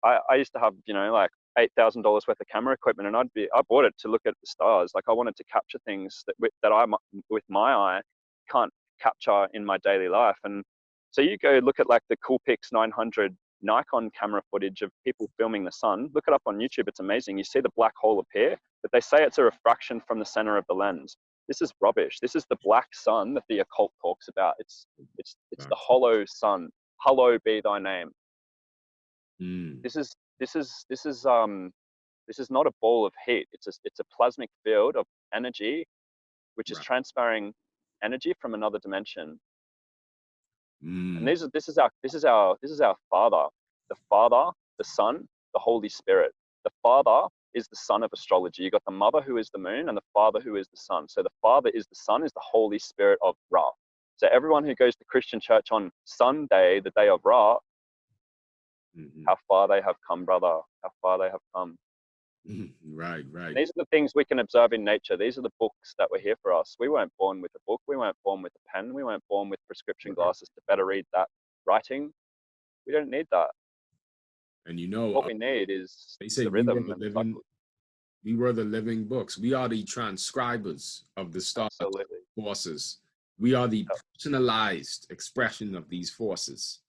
I used to have, like $8,000 worth of camera equipment, and I bought it to look at the stars. Like, I wanted to capture things that I, with my eye, can't capture in my daily life. And so you go look at like the Coolpix 900 Nikon camera footage of people filming the sun. Look it up on YouTube. It's amazing. You see the black hole appear, but they say it's a refraction from the center of the lens. This is rubbish. This is the black sun that the occult talks about. It's the hollow sun. Hallowed be thy name. This is not a ball of heat. It's a plasmic field of energy, which is transferring energy from another dimension. And this is our Father. The Father, the Son, the Holy Spirit. The Father is the son of astrology. You got the mother, who is the moon, and the father, who is the sun. So the Father is the Son, is the Holy Spirit of Ra. So everyone who goes to Christian church on Sunday, the day of Ra, how far they have come, brother. How far they have come. Right. These are the things we can observe in nature. These are the books that were here for us. We weren't born with a book. We weren't born with a pen. We weren't born with prescription glasses to better read that writing. We don't need that. And what we need is they say the rhythm and the cycle. We were the living books. We are the transcribers of the stars. Absolutely. forces. We are the personalized expression of these forces.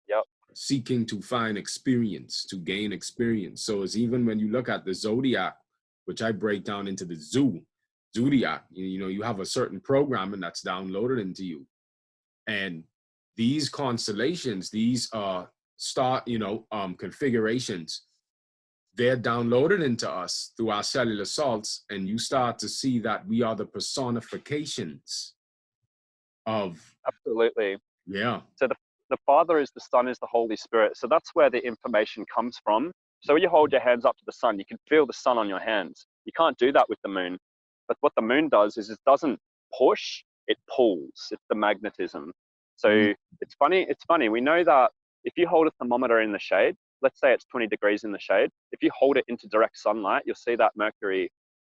Yep. Seeking to find experience, to gain experience. So it's even when you look at the zodiac, which I break down into the zodiac, you know, you have a certain programming that's downloaded into you. And these constellations, these configurations, they're downloaded into us through our cellular salts, and you start to see that we are the personifications of. Absolutely. Yeah. So the Father is the Son is the Holy Spirit. So that's where the information comes from. So when you hold your hands up to the sun, you can feel the sun on your hands. You can't do that with the moon. But what the moon does is it doesn't push, it pulls. It's the magnetism. So it's funny. We know that if you hold a thermometer in the shade, let's say it's 20 degrees in the shade, if you hold it into direct sunlight, you'll see that mercury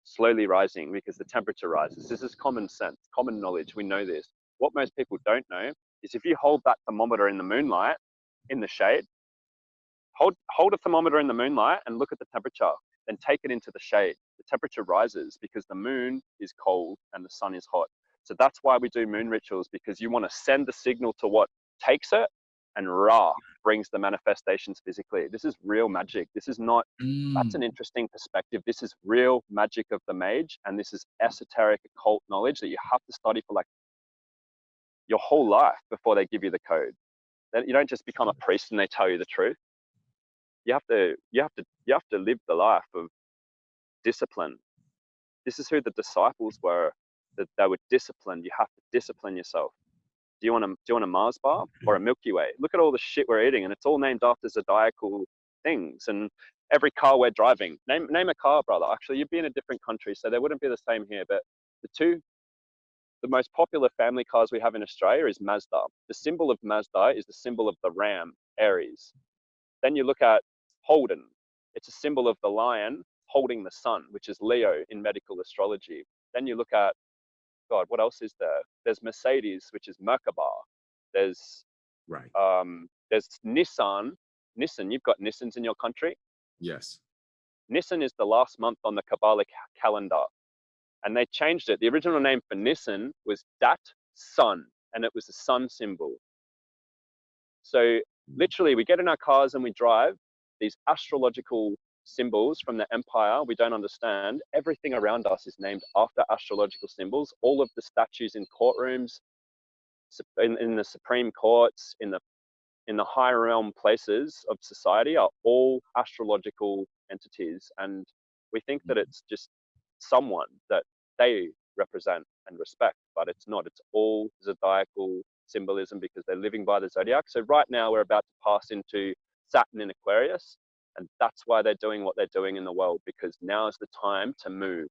slowly rising because the temperature rises. This is common sense, common knowledge. We know this. What most people don't know is if you hold that thermometer in the moonlight, in the shade, hold a thermometer in the moonlight and look at the temperature, then take it into the shade. The temperature rises because the moon is cold and the sun is hot. So that's why we do moon rituals, because you want to send the signal to what takes it, and Ra brings the manifestations physically. This is real magic. This is not, that's an interesting perspective. This is real magic of the mage, and this is esoteric occult knowledge that you have to study for like your whole life before they give you the code. You don't just become a priest and they tell you the truth. You have to live the life of discipline. This is who the disciples were, that they were disciplined. You have to discipline yourself. Do you want a Mars bar or a Milky Way? Look at all the shit we're eating, and it's all named after zodiacal things. And every car we're driving, name a car, brother. Actually, you'd be in a different country, so they wouldn't be the same here. But the most popular family cars we have in Australia is Mazda. The symbol of Mazda is the symbol of the ram, Aries. Then you look at Holden. It's a symbol of the lion holding the sun, which is Leo in medical astrology. Then you look at, God, what else is there? There's Mercedes, which is Merkaba. There's Nissan. Nissan, you've got Nissans in your country? Yes. Nissan is the last month on the Kabbalic calendar. And they changed it. The original name for Nissan was Dat Sun, and it was a sun symbol. So literally, we get in our cars and we drive these astrological symbols from the empire we don't understand. Everything around us is named after astrological symbols. All of the statues in courtrooms, in the Supreme Courts, in the high realm places of society are all astrological entities. And we think that it's just someone that they represent and respect, but it's not. It's all zodiacal symbolism because they're living by the zodiac. So right now we're about to pass into Saturn in Aquarius, and that's why they're doing what they're doing in the world, because now is the time to move.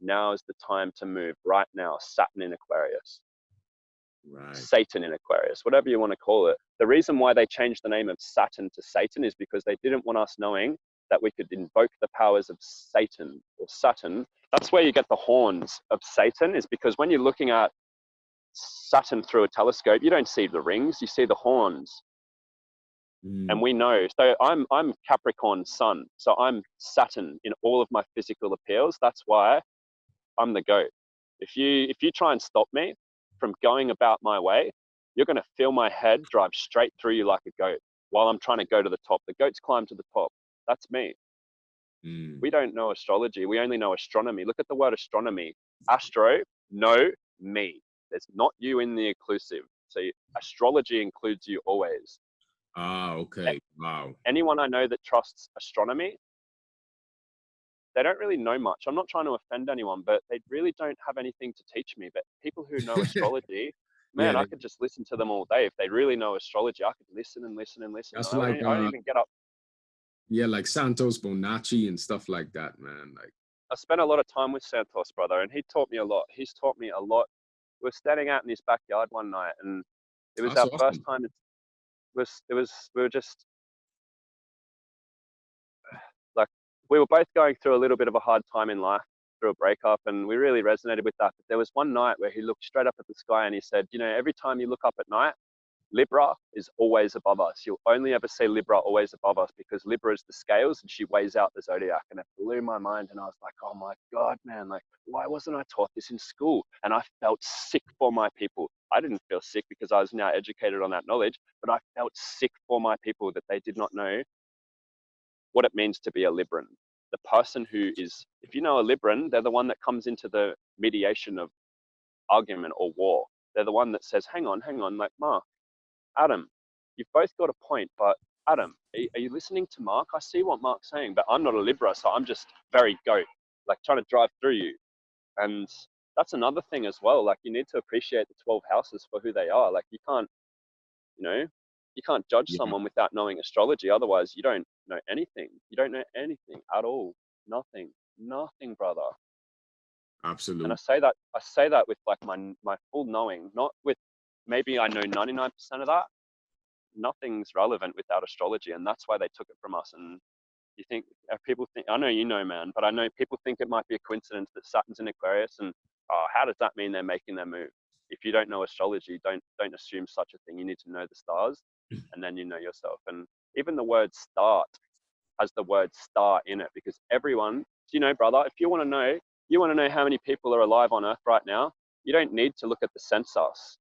Now is the time to move. Right now, Saturn in Aquarius. Right. Satan in Aquarius, whatever you want to call it. The reason why they changed the name of Saturn to Satan is because they didn't want us knowing that we could invoke the powers of Satan or Saturn. That's where you get the horns of Satan, is because when you're looking at Saturn through a telescope, you don't see the rings, you see the horns. And we know, so I'm Capricorn sun, so I'm Saturn in all of my physical appeals. That's why I'm the goat. If you try and stop me from going about my way, you're going to feel my head drive straight through you like a goat while I'm trying to go to the top. The goats climb to the top. That's me. We don't know astrology. We only know astronomy. Look at the word astronomy. Astro, no, me. There's not you in the inclusive. So astrology includes you always. Ah, okay. Wow. Anyone I know that trusts astronomy, they don't really know much. I'm not trying to offend anyone, but they really don't have anything to teach me. But people who know astrology, man, yeah, I could just listen to them all day. If they really know astrology, I could listen and listen and listen. That's I don't even get up. Yeah, like Santos Bonacci and stuff like that, man. Like, I spent a lot of time with Santos, brother, and he taught me a lot. He's taught me a lot. We were standing out in his backyard one night, and it was our first time. We were just like, we were both going through a little bit of a hard time in life, through a breakup, and we really resonated with that. But there was one night where he looked straight up at the sky and he said, you know, every time you look up at night, Libra is always above us. You'll only ever see Libra always above us because Libra is the scales and she weighs out the zodiac. And it blew my mind. And I was like, oh my God, man, like, why wasn't I taught this in school? And I felt sick for my people. I didn't feel sick because I was now educated on that knowledge, but I felt sick for my people that they did not know what it means to be a Libran. The person who is, if you know a Libran, they're the one that comes into the mediation of argument or war. They're the one that says, hang on, like, Mark, Adam, you've both got a point, but Adam, are you listening to Mark? I see what Mark's saying, but I'm not a Libra, so I'm just very goat, like trying to drive through you. And that's another thing as well. Like, you need to appreciate the 12 houses for who they are. Like, you can't, you can't judge Yeah. someone without knowing astrology. Otherwise, you don't know anything. You don't know anything at all. Nothing, brother. Absolutely. And I say that with like my full knowing, not with maybe I know 99% of that. Nothing's relevant without astrology, and that's why they took it from us. And you think people think, I know you know, man, but I know people think it might be a coincidence that Saturn's in Aquarius, and how does that mean they're making their move? If you don't know astrology, don't assume such a thing. You need to know the stars, and then you know yourself. And even the word start has the word star in it, because everyone, brother, if you want to know how many people are alive on Earth right now, you don't need to look at the census.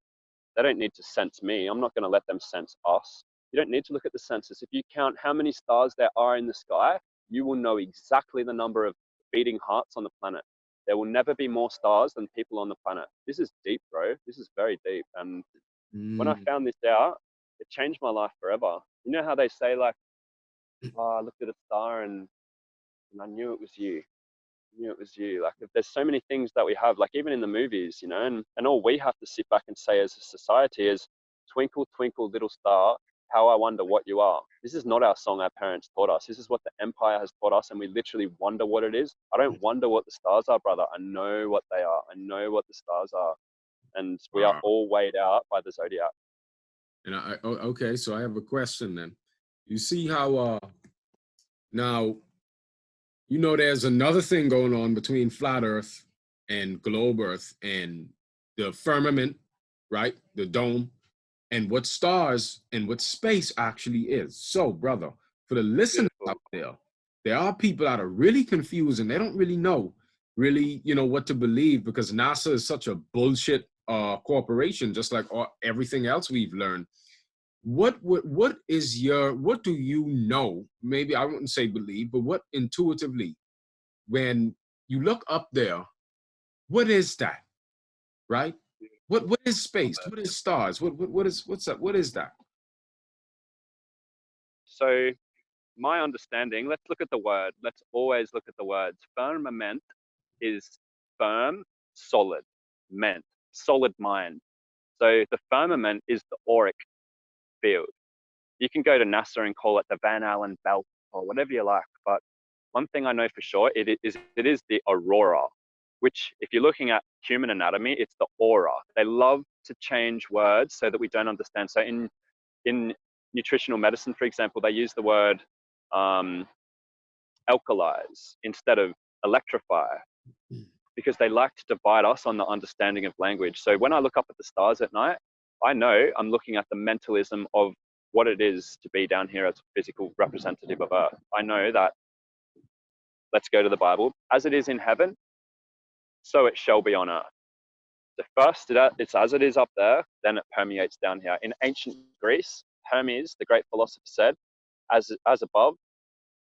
They don't need to sense me. I'm not going to let them sense us. You don't need to look at the census. If you count how many stars there are in the sky, you will know exactly the number of beating hearts on the planet. There will never be more stars than people on the planet. This is deep, bro. This is very deep. And when I found this out, it changed my life forever. You know how they say, like, I looked at a star and I knew it was you. Like, there's so many things that we have, like even in the movies, and all we have to sit back and say as a society is, twinkle, twinkle, little star, how I wonder what you are. This is not our song our parents taught us. This is what the empire has taught us, and we literally wonder what it is. I don't wonder what the stars are, brother. I know what they are. I know what the stars are. And we are all weighed out by the zodiac. And okay, so I have a question then. You see how now, there's another thing going on between flat Earth and globe Earth and the firmament, right? The dome, and what stars and what space actually is. So, brother, for the listeners out there are people that are really confused and they don't really know what to believe, because NASA is such a bullshit corporation, just like everything else we've learned. What do you know? Maybe I wouldn't say believe, but what intuitively, when you look up there, what is that? Right? What is space? What is stars? What's up? What is that? So my understanding, let's look at the word. Let's always look at the words. Firmament is firm, solid, ment, solid mind. So the firmament is the auric field. You can go to NASA and call it the Van Allen belt or whatever you like, but one thing I know for sure, it is the aurora, which if you're looking at human anatomy, it's the aura. They love to change words so that we don't understand. So in nutritional medicine, for example, they use the word alkalise instead of electrify, because they like to divide us on the understanding of language. So when I look up at the stars at night, I know I'm looking at the mentalism of what it is to be down here as a physical representative of Earth. I know that, let's go to the Bible, as it is in heaven, so it shall be on earth. So first, it's as it is up there, then it permeates down here. In ancient Greece, Hermes, the great philosopher, said, as above,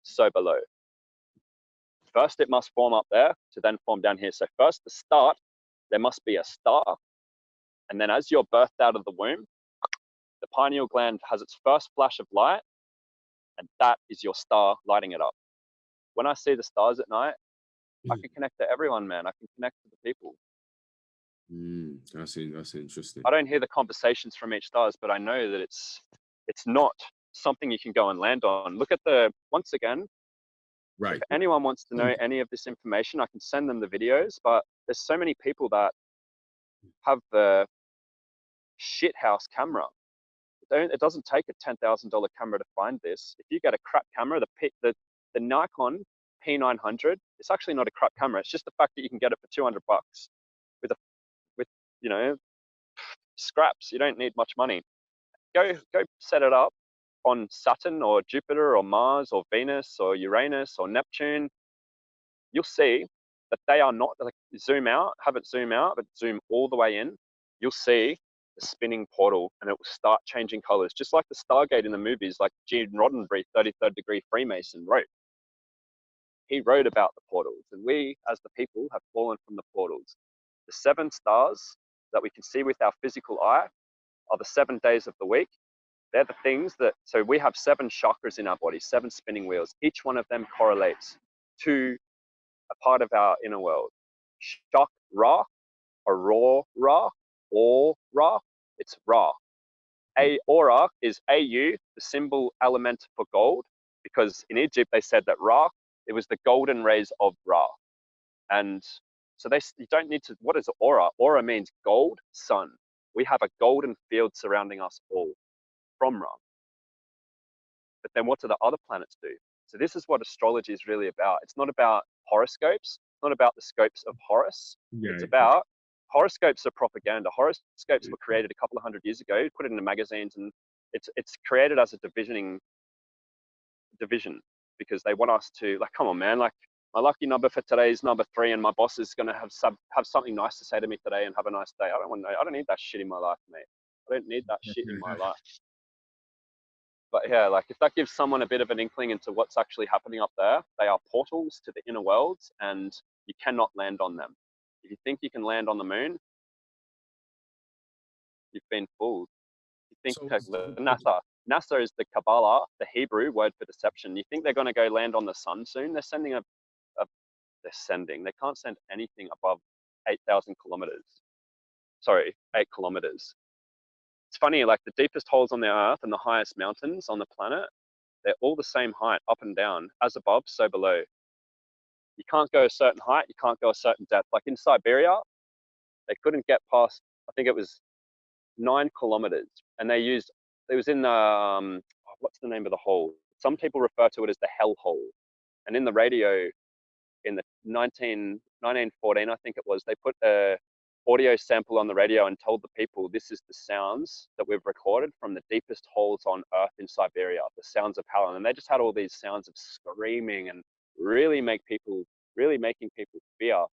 so below. First, it must form up there to then form down here. So first, the start, there must be a star. And then as you're birthed out of the womb, the pineal gland has its first flash of light, and that is your star lighting it up. When I see the stars at night, I can connect to everyone, man. I can connect to the people. That's interesting. I don't hear the conversations from each stars, but I know that it's not something you can go and land on. Look at once again, right. If anyone wants to know any of this information, I can send them the videos, but there's so many people that have the shithouse camera. It doesn't take a $10,000 camera to find this. If you get a crap camera, the Nikon P900, it's actually not a crap camera. It's just the fact that you can get it for $200 with scraps. You don't need much money. go set it up on Saturn or Jupiter or Mars or Venus or Uranus or Neptune. You'll see that they are not, like, zoom out, have it zoom out, but zoom all the way in. You'll see the spinning portal, and it will start changing colors, just like the Stargate in the movies, like Gene Roddenberry, 33rd Degree Freemason, wrote. He wrote about the portals, and we as the people have fallen from the portals. The 7 stars that we can see with our physical eye are the 7 days of the week. They're the things that, so we have 7 chakras in our body, 7 spinning wheels. Each one of them correlates to a part of our inner world. Chakra, aurora, aura, it's Ra. Aura is Au, the symbol element for gold, because in Egypt they said that Ra, it was the golden rays of Ra. And so you don't need to, what is aura? Aura means gold, sun. We have a golden field surrounding us all from Ra. But then what do the other planets do? So this is what astrology is really about. It's not about horoscopes, not about the scopes of Horus. Yeah, It's about, horoscopes are propaganda. Horoscopes were created a couple of hundred years ago, put it in the magazines, and it's created as a division, because they want us to, like, come on, man, like, my lucky number for today is number 3, and my boss is going to have something nice to say to me today and have a nice day. I don't need that shit in my life, mate. I don't need that shit in my life. But yeah, like, if that gives someone a bit of an inkling into what's actually happening up there, they are portals to the inner worlds, and you cannot land on them. If you think you can land on the moon, you've been fooled. You think NASA is the Kabbalah, the Hebrew word for deception. You think they're going to go land on the sun soon? They're sending they can't send anything above 8,000 kilometers. Sorry, 8 kilometers. It's funny, like, the deepest holes on the earth and the highest mountains on the planet, they're all the same height, up and down, as above, so below. You can't go a certain height, you can't go a certain depth. Like in Siberia, they couldn't get past, I think it was 9 kilometers, and it was in what's the name of the hole? Some people refer to it as the hell hole. And in the radio, in the 1914, I think it was, they put a audio sample on the radio and told the people, this is the sounds that we've recorded from the deepest holes on earth in Siberia, the sounds of hell. And they just had all these sounds of screaming and really making people fear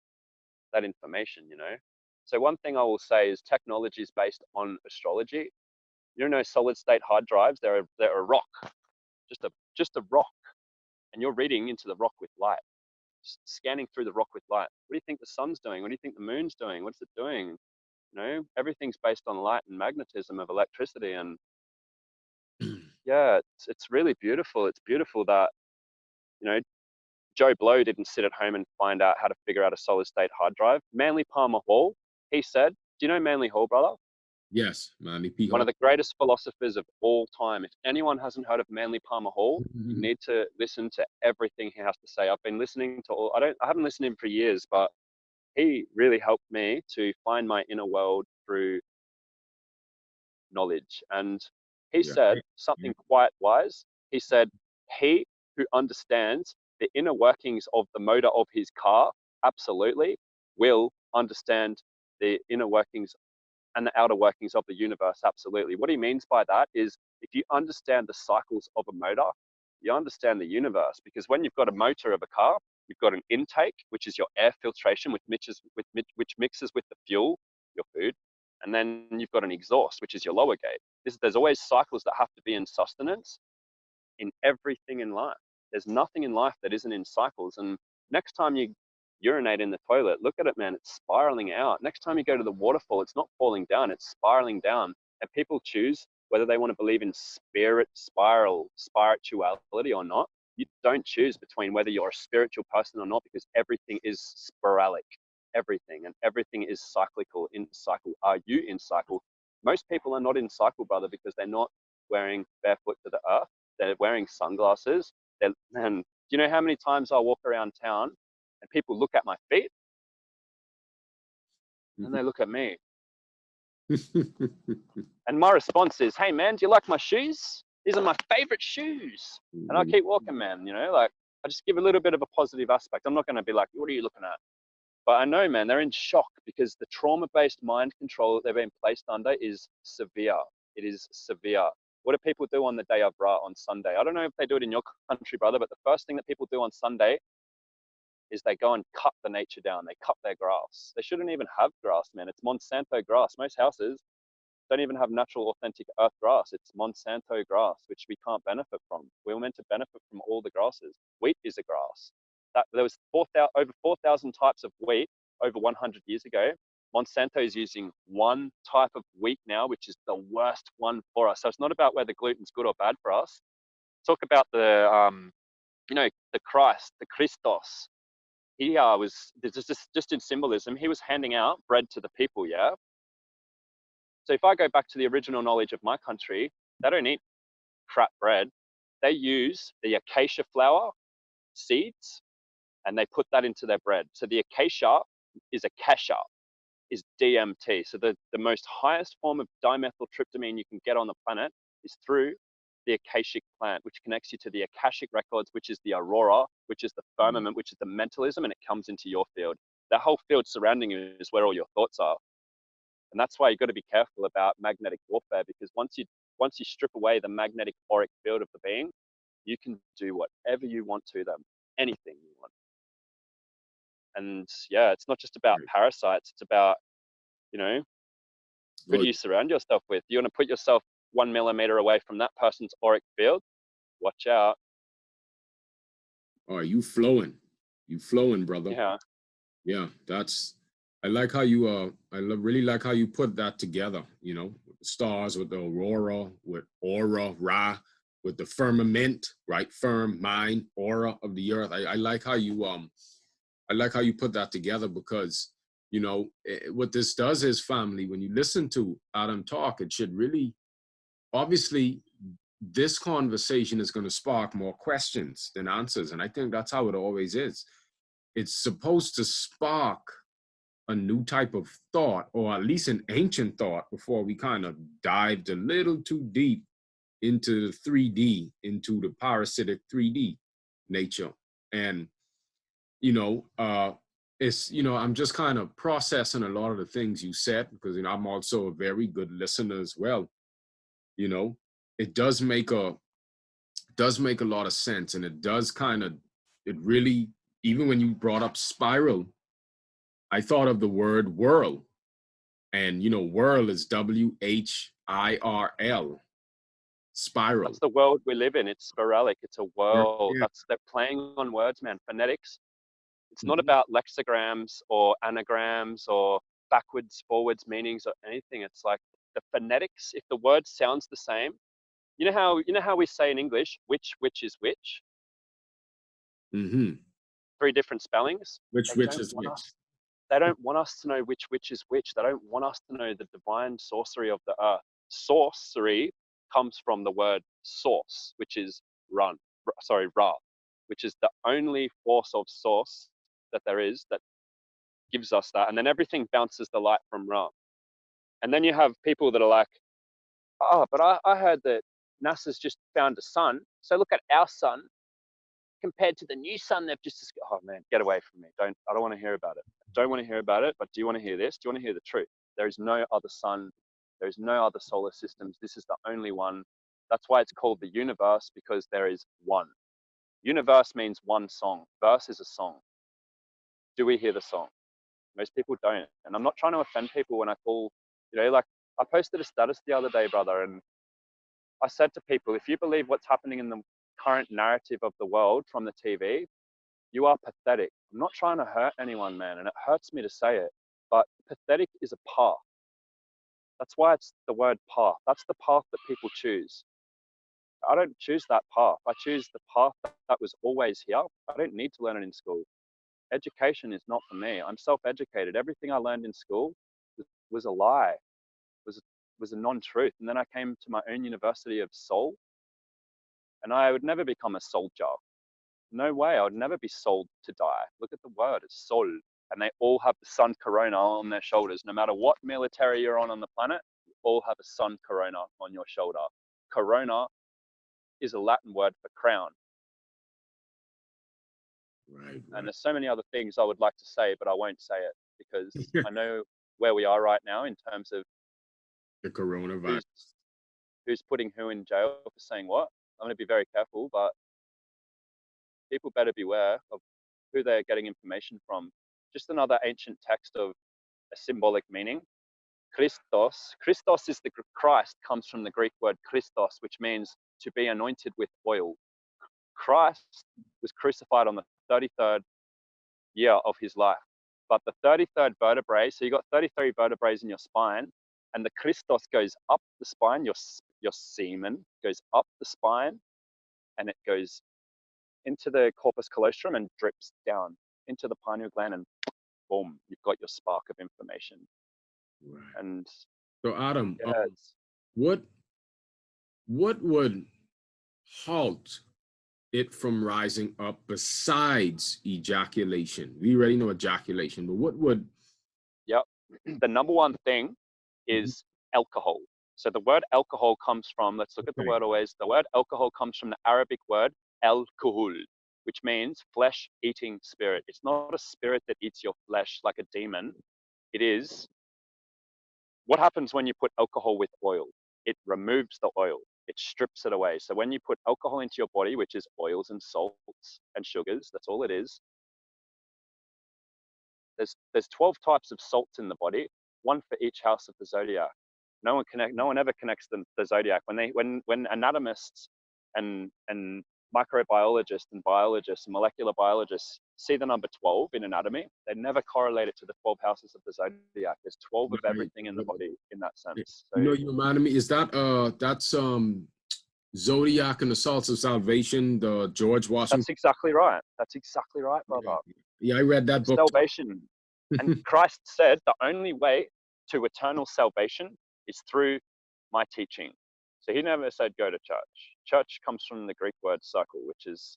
that information, you know. So one thing I will say is technology is based on astrology. You know, solid state hard drives, they're a rock, just a rock, and you're reading into the rock with light, scanning through the rock with light. What do you think the sun's doing? What do you think the moon's doing? What's it doing? You know, everything's based on light and magnetism of electricity. And yeah, it's really beautiful. It's beautiful that, you know, Joe Blow didn't sit at home and find out how to figure out a solid state hard drive. Manly Palmer Hall, he said, do you know Manly Hall, brother? Yes, Manly P. One of the greatest philosophers of all time. If anyone hasn't heard of Manly Palmer Hall, you need to listen to everything he has to say. I've been listening to I haven't listened to him for years, but he really helped me to find my inner world through knowledge. And he said something quite wise. He said, he who understands the inner workings of the motor of his car, absolutely, will understand the inner workings and the outer workings of the universe, absolutely. What he means by that is, if you understand the cycles of a motor, you understand the universe. Because when you've got a motor of a car, you've got an intake, which is your air filtration, which mixes with the fuel, your food, and then you've got an exhaust, which is your lower gate. There's always cycles that have to be in sustenance in everything in life. There's nothing in life that isn't in cycles. And next time you urinate in the toilet, look at it, man, it's spiraling out. Next time you go to the waterfall, it's not falling down, it's spiraling down. And people choose whether they want to believe in spirituality or not. You don't choose between whether you're a spiritual person or not, because everything is spiralic, everything, and everything is cyclical, in cycle. Are you in cycle? Most people are not in cycle, brother, because they're not wearing barefoot to the earth. They're wearing sunglasses. And do you know how many times I walk around town and people look at my feet and they look at me? And my response is, hey man, do you like my shoes? These are my favorite shoes. And I keep walking, man, you know, like, I just give a little bit of a positive aspect. I'm not going to be like, what are you looking at? But I know, man, they're in shock because the trauma-based mind control that they've been placed under is severe. It is severe. What do people do on the day of Ra on Sunday? I don't know if they do it in your country, brother, but the first thing that people do on Sunday is they go and cut the nature down. They cut their grass. They shouldn't even have grass, man. It's Monsanto grass. Most houses don't even have natural, authentic earth grass. It's Monsanto grass, which we can't benefit from. We were meant to benefit from all the grasses. Wheat is a grass. There was over 4,000 types of wheat over 100 years ago. Monsanto is using one type of wheat now, which is the worst one for us. So it's not about whether gluten's good or bad for us. Talk about the Christ, the Christos. He was just in symbolism. He was handing out bread to the people. Yeah. So if I go back to the original knowledge of my country, they don't eat crap bread. They use the acacia flower seeds and they put that into their bread. So the acacia is acacia, is DMT. So the most highest form of dimethyltryptamine you can get on the planet is through the acacic plant, which connects you to the akashic records, which is the aurora, which is the firmament, which is the mentalism, and it comes into your field. That whole field surrounding you is where all your thoughts are. And that's why you've got to be careful about magnetic warfare, because once you strip away the magnetic auric field of the being, you can do whatever you want to them, anything you want. And yeah, it's not just about parasites. It's about, who do you surround yourself with? You want to put yourself 1 millimeter away from that person's auric field? Watch out. Oh, you flowing, brother. Yeah. Yeah, I like how you really like how you put that together, with the stars, with the aurora, with aura, Ra, with the firmament, right? Firm, mind, aura of the earth. I like how you put that together, because what this does is, family, when you listen to Adam talk, it should really, obviously, this conversation is going to spark more questions than answers. And I think that's how it always is. It's supposed to spark a new type of thought, or at least an ancient thought, before we kind of dived a little too deep into the 3D, into the parasitic 3D nature. And, I'm just kind of processing a lot of the things you said, because, I'm also a very good listener as well. It does make a lot of sense. And it really, even when you brought up spiral, I thought of the word whirl, and whirl is WHIRL, spiral. That's the world we live in. It's spiralic. It's a world. Yeah. They're playing on words, man. Phonetics. It's not about lexicograms or anagrams or backwards, forwards meanings or anything. It's like the phonetics. If the word sounds the same, you know how we say in English, which is which. Mm-hmm. 3 different spellings. Which is which. They don't want us to know which is which. They don't want us to know the divine sorcery of the earth. Sorcery comes from the word source, which is Ra, which is the only force of source that there is that gives us that. And then everything bounces the light from Ra. And then you have people that are like, oh, but I heard that NASA's just found a sun. So look at our sun compared to the new sun they've just, oh man, get away from me. I don't want to hear about it. I don't want to hear about it, but do you want to hear this? Do you want to hear the truth? There is no other sun. There is no other solar systems. This is the only one. That's why it's called the universe, because there is one. Universe means one song. Verse is a song. Do we hear the song? Most people don't. And I'm not trying to offend people when I call, like I posted a status the other day, brother, and I said to people, if you believe what's happening in the current narrative of the world from the TV, you are pathetic. I'm not trying to hurt anyone, man, and it hurts me to say it, but pathetic is a path. That's why it's the word path. That's the path that people choose. I don't choose that path. I choose the path that was always here. I don't need to learn it in school. Education is not for me. I'm self-educated. Everything I learned in school was a lie, was a non-truth. And then I came to my own university of soul, and I would never become a soldier. No way. I would never be sold to die. Look at the word. It's sol. And they all have the sun corona on their shoulders. No matter what military you're on the planet, you all have a sun corona on your shoulder. Corona is a Latin word for crown. Right. And there's so many other things I would like to say, but I won't say it, because I know where we are right now in terms of the coronavirus. who's putting who in jail for saying what. I'm going to be very careful, but people better beware of who they're getting information from. Just another ancient text of a symbolic meaning. Christos is the Christ, comes from the Greek word Christos, which means to be anointed with oil. Christ was crucified on the 33rd year of his life. But the 33rd vertebrae, so you got 33 vertebrae in your spine, and the Christos goes up the spine, your semen goes up the spine, and it goes into the corpus callosum and drips down into the pineal gland, and boom, you've got your spark of information. Right. And so Adam, yeah, what would halt it from rising up besides ejaculation? We already know ejaculation, but what would? Yep. The number one thing is alcohol. So the word alcohol comes from, let's look at the word always. The word alcohol comes from the Arabic word al-kuhul, which means flesh-eating spirit. It's not a spirit that eats your flesh like a demon. It is, what happens when you put alcohol with oil? It removes the oil. It strips it away. So when you put alcohol into your body, which is oils and salts and sugars, that's all it is. There's 12 types of salts in the body, one for each house of the zodiac. No one ever connects the zodiac. When anatomists and microbiologists and biologists and molecular biologists see the number 12 in anatomy, they never correlate it to the 12 houses of the zodiac. There's 12 of everything in the body in that sense. So, you reminded me, is that that's Zodiac and the Salts of Salvation, the George Washington? That's exactly right. That's exactly right, brother. Yeah, I read that book. Salvation. And Christ said the only way to eternal salvation is through my teaching. So he never said go to church. Church comes from the Greek word circle, which is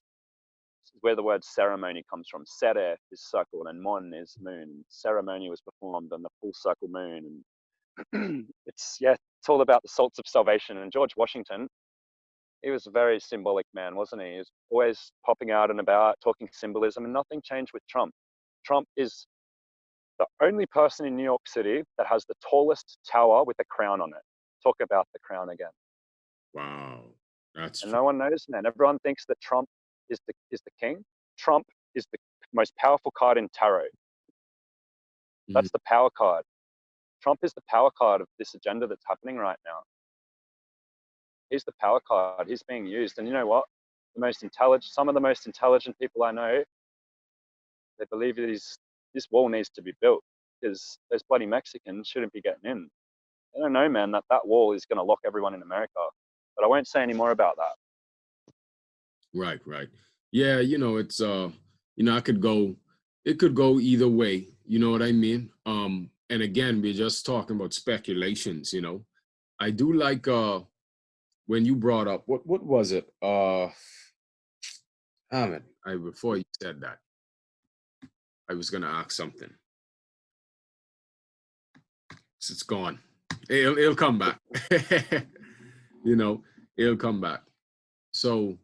where the word ceremony comes from. Sere is circle and mon is moon. Ceremony was performed on the full circle moon. And it's all about the salts of salvation. And George Washington, he was a very symbolic man, wasn't he? He was always popping out and about, talking symbolism, and nothing changed with Trump. Trump is the only person in New York City that has the tallest tower with a crown on it. Talk about the crown again. Wow, that's and no one knows, man. Everyone thinks that Trump is the king. Trump is the most powerful card in tarot. That's the power card. Trump is the power card of this agenda that's happening right now. He's the power card. He's being used. And you know what? Some of the most intelligent people I know, they believe that this wall needs to be built because those bloody Mexicans shouldn't be getting in. I don't know, man, that wall is going to lock everyone in America. But I won't say any more about that. Right. Yeah, it's it could go either way. You know what I mean? And again, we're just talking about speculations, I do like when you brought up what was it? Before you said that, I was gonna ask something. It's gone. It'll come back. It'll come back. So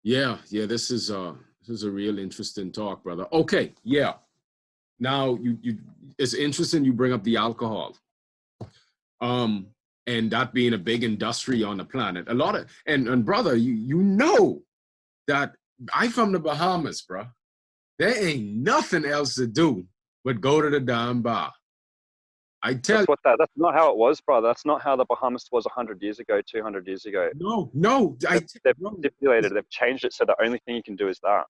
yeah, this is a real interesting talk, brother. Okay, yeah. Now you it's interesting you bring up the alcohol. And that being a big industry on the planet. A lot of and brother, you know that I'm from the Bahamas, bro. There ain't nothing else to do but go to the damn bar. I tell you. That's not how it was, brother. That's not how the Bahamas was 100 years ago, 200 years ago. No. They've changed it so the only thing you can do is that.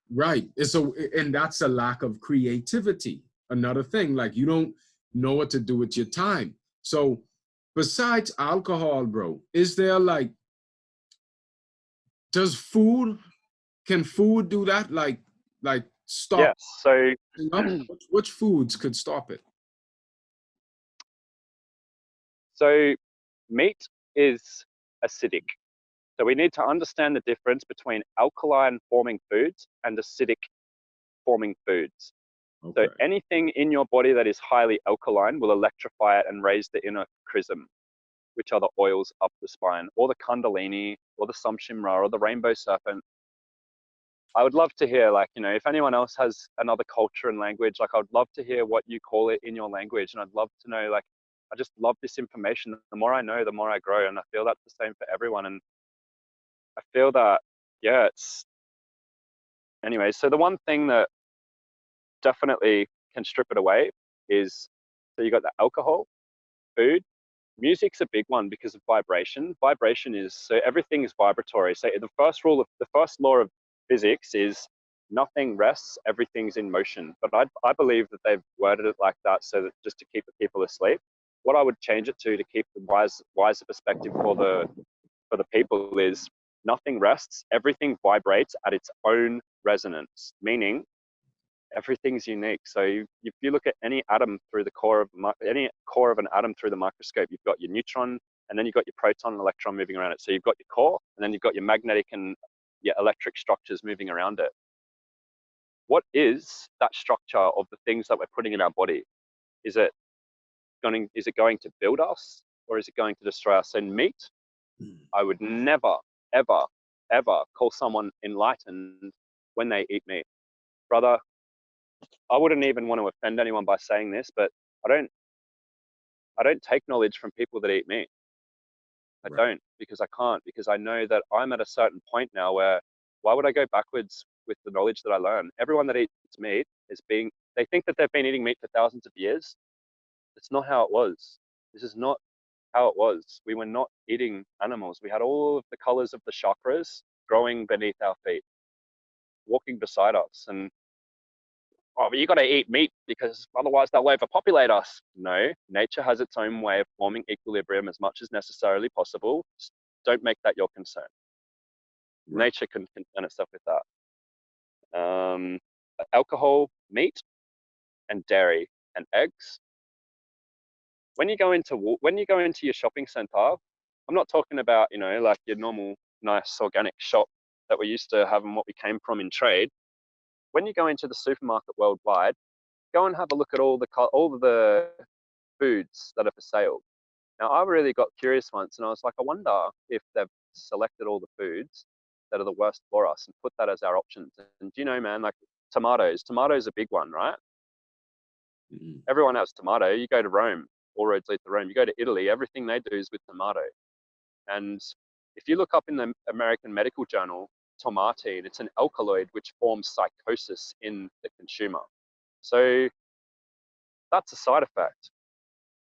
Right. And that's a lack of creativity. Another thing, like you don't know what to do with your time. So besides alcohol, bro, is there can food do that? Like stop? Yes. So which foods could stop it? So meat is acidic. So we need to understand the difference between alkaline-forming foods and acidic-forming foods. Okay. So anything in your body that is highly alkaline will electrify it and raise the inner chrism, which are the oils up the spine, or the kundalini, or the samshimra, or the rainbow serpent. I would love to hear, if anyone else has another culture and language, I'd love to hear what you call it in your language. And I'd love to know, I just love this information. The more I know, the more I grow. And I feel that's the same for everyone. And I feel that, yeah, it's, anyway, so the one thing that definitely can strip it away is, so you got the alcohol, food. Music's a big one because of vibration. Vibration is, so everything is vibratory. So the first law of physics is nothing rests, everything's in motion. But I believe that they've worded it like that so that just to keep the people asleep. What I would change it to keep the wiser perspective for the people is nothing rests, everything vibrates at its own resonance, meaning everything's unique. So if you look at any atom through the core of an atom through the microscope, you've got your neutron, and then you've got your proton and electron moving around it. So you've got your core, and then you've got your magnetic and your electric structures moving around it. What is that structure of the things that we're putting in our body? Is it going to build us, or is it going to destroy us? And meat, I would never, ever, ever call someone enlightened when they eat meat. Brother, I wouldn't even want to offend anyone by saying this, but I don't take knowledge from people that eat meat. I don't, because I can't, because I know that I'm at a certain point now where, why would I go backwards with the knowledge that I learn? Everyone that eats meat they think that they've been eating meat for thousands of years. It's not how it was. This is not how it was. We were not eating animals. We had all of the colors of the chakras growing beneath our feet, walking beside us. And, oh, but you got to eat meat because otherwise they'll overpopulate us. No, nature has its own way of forming equilibrium as much as necessarily possible. Just don't make that your concern. Right. Nature can concern itself with that. Alcohol, meat, and dairy and eggs. When you go into your shopping center, I'm not talking about, like your normal nice organic shop that we used to have and what we came from in trade. When you go into the supermarket worldwide, go and have a look at all of the foods that are for sale. Now, I really got curious once, and I was like, I wonder if they've selected all the foods that are the worst for us and put that as our options. And do you know, man, like tomatoes are a big one, right? Mm-hmm. Everyone has tomato. You go to Rome, all roads lead to Rome. You go to Italy, everything they do is with tomato. And if you look up in the American Medical Journal, tomatine, it's an alkaloid which forms psychosis in the consumer. So that's a side effect.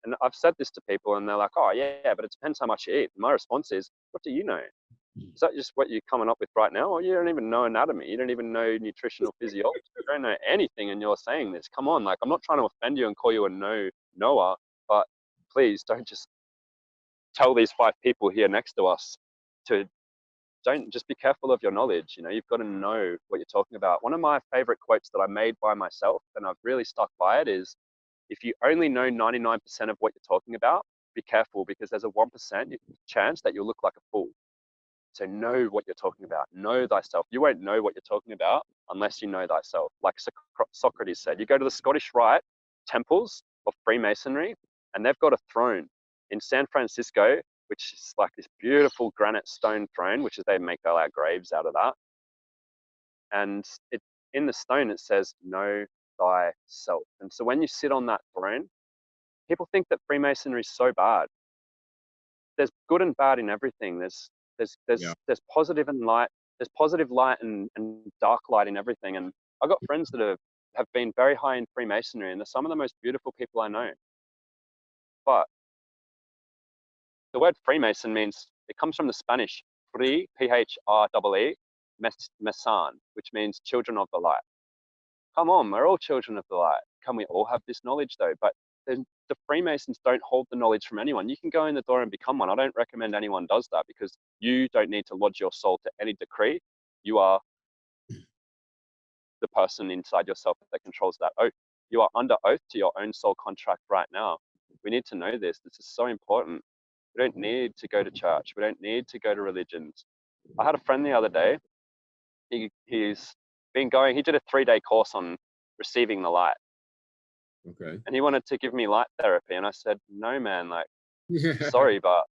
And I've said this to people and they're like, oh yeah, but it depends how much you eat. And my response is, what do you know? Is that just what you're coming up with right now? Or you don't even know anatomy. You don't even know nutritional physiology. You don't know anything and you're saying this. Come on, like I'm not trying to offend you and call you a knower, but please don't just tell these 5 people here next to us don't just be careful of your knowledge. You've got to know what you're talking about. One of my favorite quotes that I made by myself, and I've really stuck by it, is if you only know 99% of what you're talking about, be careful because there's a 1% chance that you'll look like a fool. So know what you're talking about. Know thyself. You won't know what you're talking about unless you know thyself. Like Socrates said, you go to the Scottish Rite temples of Freemasonry, and they've got a throne in San Francisco, which is like this beautiful granite stone throne, which is they make all our graves out of that. And in the stone, it says, know thyself. And so when you sit on that throne, people think that Freemasonry is so bad. There's good and bad in everything. There's positive and light. There's positive light and dark light in everything. And I've got friends that have been very high in Freemasonry, and they're some of the most beautiful people I know. But the word Freemason it comes from the Spanish Free, P-H-R-E-E, Mesan, which means children of the light. Come on, we're all children of the light. Can we all have this knowledge though? But the Freemasons don't hold the knowledge from anyone. You can go in the door and become one. I don't recommend anyone does that because you don't need to lodge your soul to any decree. You are the person inside yourself that controls that oath. You are under oath to your own soul contract right now. We need to know this. This is so important. We don't need to go to church. We don't need to go to religions. I had a friend the other day. He's been going, he did a 3-day course on receiving the light. Okay. And he wanted to give me light therapy. And I said, no, man, like, sorry, but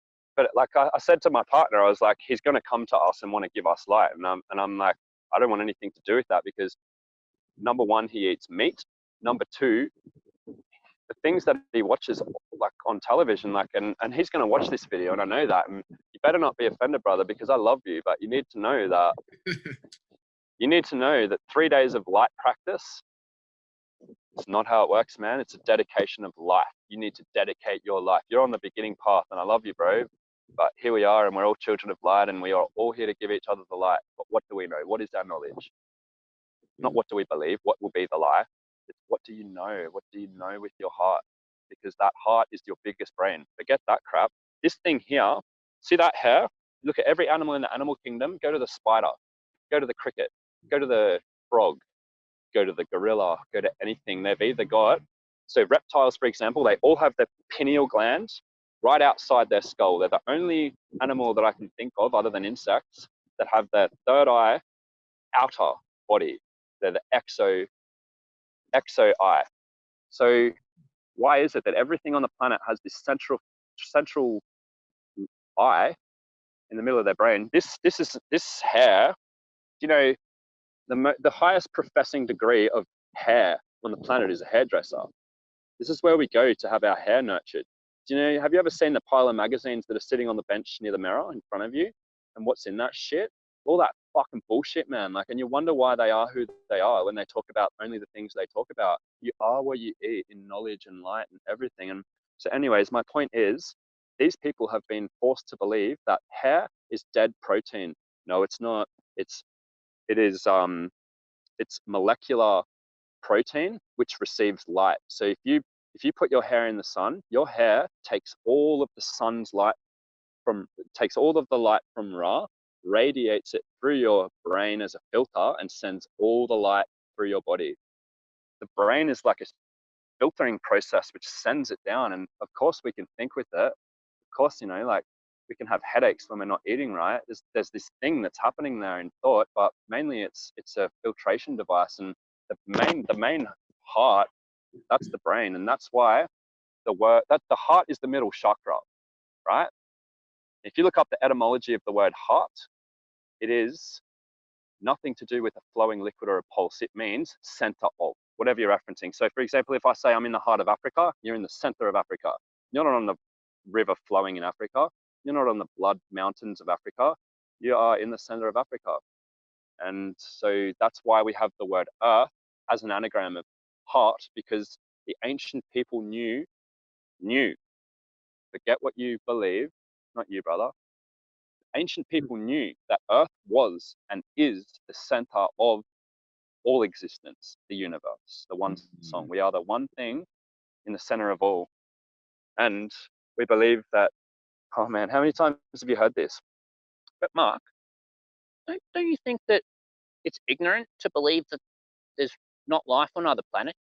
like I said to my partner, I was like, he's going to come to us and want to give us light. And I'm like, I don't want anything to do with that because number one, he eats meat. Number two, the the things that he watches like on television, like, and he's going to watch this video, and I know that, and you better not be offended, brother, because I love you, but you need to know that 3 days of light practice, it's not how it works, man. It's a dedication of life. You need to dedicate your life. You're on the beginning path, and I love you, bro. But here we are, and we're all children of light, and we are all here to give each other the light. But what do we know? What is our knowledge? Not what do we believe, what will be the lie. It's what do you know? What do you know with your heart? Because that heart is your biggest brain. Forget that crap. This thing here, see that hair? Look at every animal in the animal kingdom. Go to the spider, go to the cricket, go to the frog, go to the gorilla, go to anything. They've either got, so reptiles, for example, they all have the pineal gland right outside their skull. They're the only animal that I can think of, other than insects, that have their third eye outer body. They're the exo eye. So why is it that everything on the planet has this central eye in the middle of their brain? This hair, you know, the highest professing degree of hair on the planet is a hairdresser. This is where we go to have our hair nurtured. Do you know, have you ever seen the pile of magazines that are sitting on the bench near the mirror in front of you? And what's in that shit? All that fucking bullshit, man. Like, and you wonder why they are who they are when they talk about only the things they talk about. You are what you eat in knowledge and light and everything. And so anyways, my point is, these people have been forced to believe that hair is dead protein. No, it's not. It's molecular protein which receives light. So if you put your hair in the sun, your hair takes all of the sun's light takes all of the light from Ra, radiates it through your brain as a filter, and sends all the light through your body. The brain is like a filtering process which sends it down, and of course we can think with it. Of course, you know, like, we can have headaches when we're not eating right. There's this thing that's happening there in thought, but mainly it's a filtration device. And the main heart, that's the brain, and that's why the heart is the middle chakra, right? If you look up the etymology of the word heart, it is nothing to do with a flowing liquid or a pulse. It means center of, whatever you're referencing. So for example, if I say I'm in the heart of Africa, you're in the center of Africa. You're not on the river flowing in Africa. You're not on the blood mountains of Africa. You are in the center of Africa. And so that's why we have the word earth as an anagram of heart, because the ancient people knew, forget what you believe, not you, brother. Ancient people knew that earth was and is the center of all existence, the universe, the one song. We are the one thing in the center of all. And we believe that, oh man, how many times have you heard this? But Mark, don't you think that it's ignorant to believe that there's not life on other planets?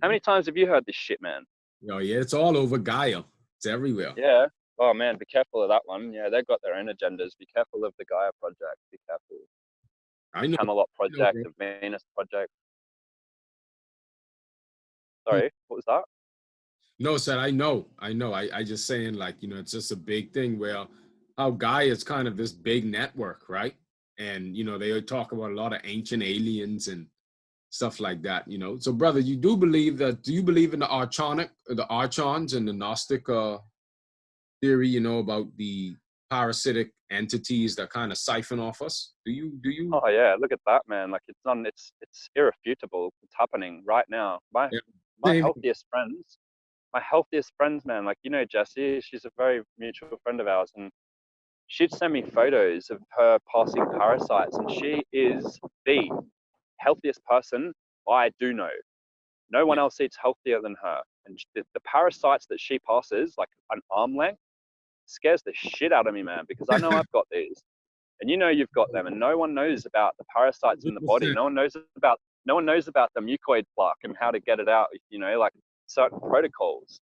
How many times have you heard this shit, man? Oh yeah, it's all over Gaia. It's everywhere. Yeah. Oh man, be careful of that one. Yeah, they've got their own agendas. Be careful of the Gaia project. Be careful. I know. Camelot project, the Venus project. Sorry, what was that? No, sir, I know. I just saying, like, you know, it's just a big thing where how Gaia is kind of this big network, right? And, you know, they talk about a lot of ancient aliens and stuff like that, you know. So, brother, do you believe in the archons and the Gnostic theory, you know, about the parasitic entities that kind of siphon off us? Do you? Oh yeah, look at that, man. Like, it's irrefutable. It's happening right now. My healthiest friends, man, like, you know, Jessie, she's a very mutual friend of ours, and she'd send me photos of her passing parasites, and she is the healthiest person I do know. No one else eats healthier than her. And the parasites that she passes, like an arm length, scares the shit out of me, man, because I know I've got these. And you know you've got them, and no one knows about the parasites in the body. No one knows about the mucoid plaque and how to get it out, you know, like certain protocols.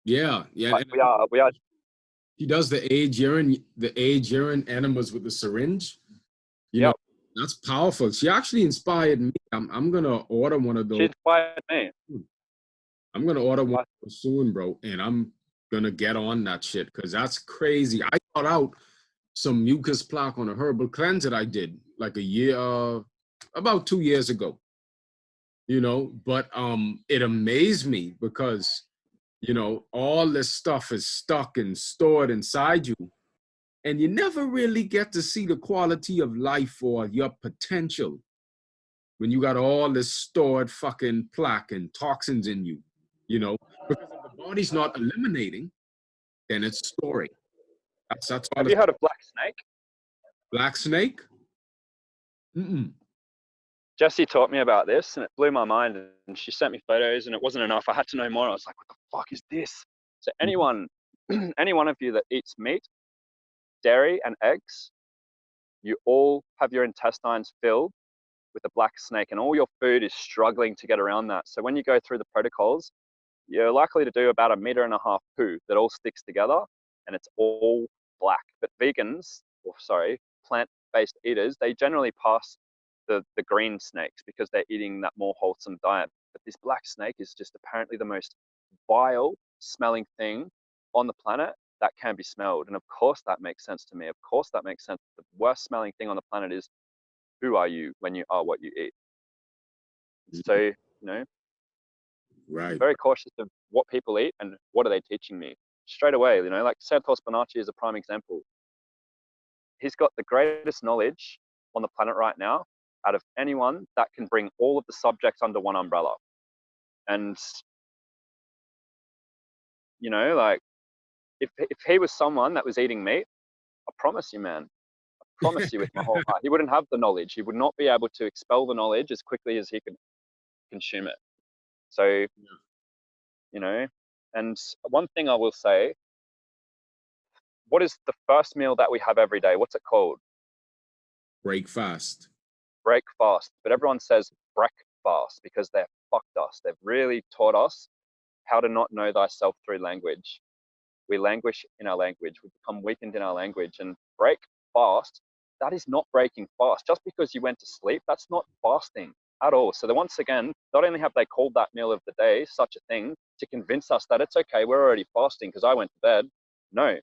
Yeah. But we are. He does the age urine enemas with the syringe. You know, that's powerful. She actually inspired me. I'm gonna order one of those. She inspired me. I'm gonna order one soon, bro, and I'm gonna get on that shit because that's crazy. I got out some mucus plaque on a herbal cleanse that I did like about 2 years ago. you know, but it amazed me because, you know, all this stuff is stuck and stored inside you, and you never really get to see the quality of life or your potential when you got all this stored fucking plaque and toxins in you, you know, because if the body's not eliminating, then it's storing. That's all Have it's. you heard of black snake? Black snake? Mm-mm. Jessie taught me about this and it blew my mind, and she sent me photos and it wasn't enough. I had to know more. I was like, what the fuck is this? So anyone, any one of you that eats meat, dairy and eggs, you all have your intestines filled with a black snake, and all your food is struggling to get around that. So when you go through the protocols, you're likely to do about 1.5 meters poo that all sticks together, and it's all black. But vegans, or sorry, plant-based eaters, they generally pass the green snakes because they're eating that more wholesome diet. But this black snake is just apparently the most vile smelling thing on the planet that can be smelled. And of course that makes sense to me. Of course that makes sense. The worst smelling thing on the planet is, who are you when you are what you eat? So, you know, I'm Right. very cautious of what people eat and what are they teaching me. Straight away, you know, like Santos Bonacci is a prime example. He's got the greatest knowledge on the planet right now out of anyone that can bring all of the subjects under one umbrella. And, you know, like if he was someone that was eating meat, I promise you, man, I promise you with my whole heart, he wouldn't have the knowledge. He would not be able to expel the knowledge as quickly as he could consume it. So, you know, and one thing I will say, what is the first meal that we have every day? What's it called? Break fast. Break fast. But everyone says break fast because they've fucked us. They've really taught us how to not know thyself through language. We languish in our language. We become weakened in our language. And break fast, that is not breaking fast. Just because you went to sleep, that's not fasting at all. So once again, not only have they called that meal of the day such a thing to convince us that it's okay, we're already fasting because I went to bed. No,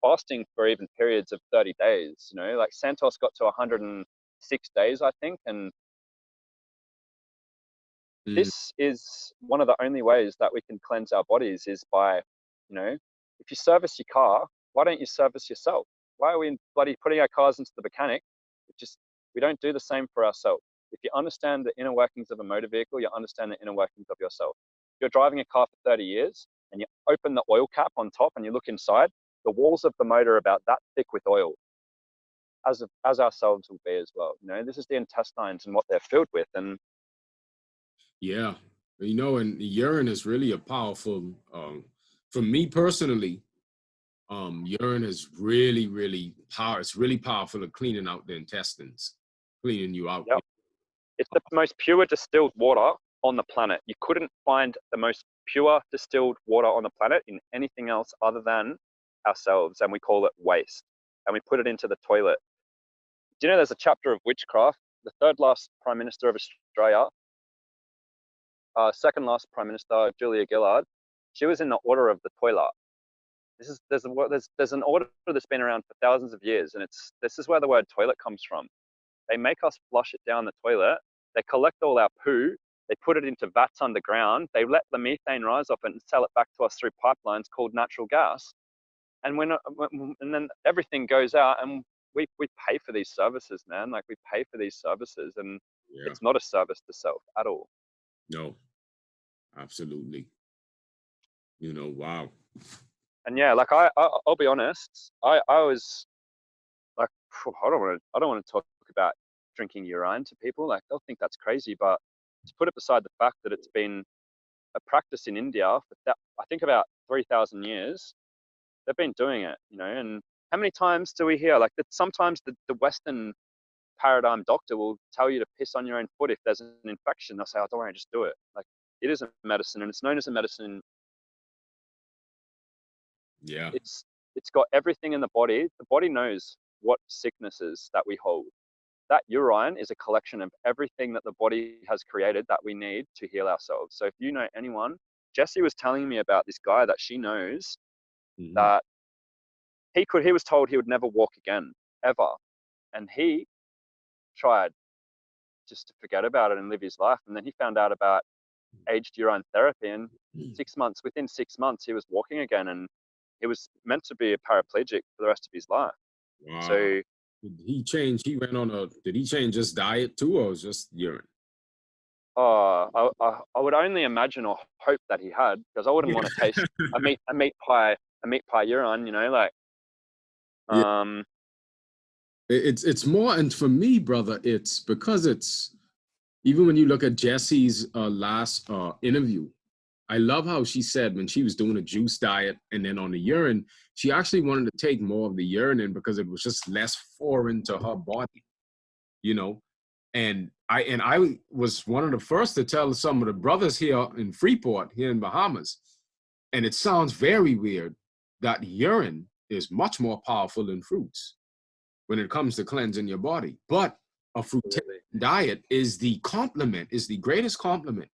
fasting for even periods of 30 days, you know, like Santos got to 106 days, I think. And Mm. this is one of the only ways that we can cleanse our bodies is by, you know, if you service your car, why don't you service yourself? Why are we bloody putting our cars into the mechanic? We don't do the same for ourselves. If you understand the inner workings of a motor vehicle, you understand the inner workings of yourself. If you're driving a car for 30 years and you open the oil cap on top and you look inside, the walls of the motor are about that thick with oil, as ourselves will be as well. You know, this is the intestines and what they're filled with. And Yeah. You know, and urine is really a powerful, for me personally, urine is really, really it's really powerful at cleaning out the intestines, cleaning you out. yep, it's the most pure distilled water on the planet. You couldn't find the most pure distilled water on the planet in anything else other than ourselves, and we call it waste. And we put it into the toilet. Do you know there's a chapter of witchcraft? The third last Prime Minister of Australia, second last Prime Minister, Julia Gillard, she was in the order of the toilet. There's an order that's been around for thousands of years, and this is where the word toilet comes from. They make us flush it down the toilet. They collect all our poo. They put it into vats underground. They let the methane rise off it and sell it back to us through pipelines called natural gas. And and then everything goes out, and we pay for these services, man. Like we pay for these services, and Yeah. it's not a service to self at all. No, absolutely. You know, wow. And yeah, like I'll be honest. I was like, I don't want to talk about drinking urine to people. Like they'll think that's crazy, but to put it beside the fact that it's been a practice in India for I think about 3,000 years, they've been doing it, you know. And how many times do we hear like that? Sometimes the Western paradigm doctor will tell you to piss on your own foot if there's an infection. They'll say, "Oh, don't worry, just do it." Like it is a medicine, and it's known as a medicine. Yeah. It's got everything in the body. The body knows what sicknesses that we hold. That urine is a collection of everything that the body has created that we need to heal ourselves. So if you know anyone, Jessie was telling me about this guy that she knows Mm-hmm. that he was told he would never walk again, ever. And he tried just to forget about it and live his life. And then he found out about aged urine therapy, and within 6 months, he was walking again, and he was meant to be a paraplegic for the rest of his life. Wow. So did he change? Did he change his diet too, or was just urine? I would only imagine or hope that he had, because I wouldn't want to taste a meat pie urine, you know, like. Yeah. It's more, and for me, brother, it's because it's, even when you look at Jesse's last interview, I love how she said when she was doing a juice diet and then on the urine, she actually wanted to take more of the urine in because it was just less foreign to her body, you know. And I was one of the first to tell some of the brothers here in Freeport, here in Bahamas, and it sounds very weird that urine is much more powerful than fruits when it comes to cleansing your body. But a fruitarian diet is the greatest compliment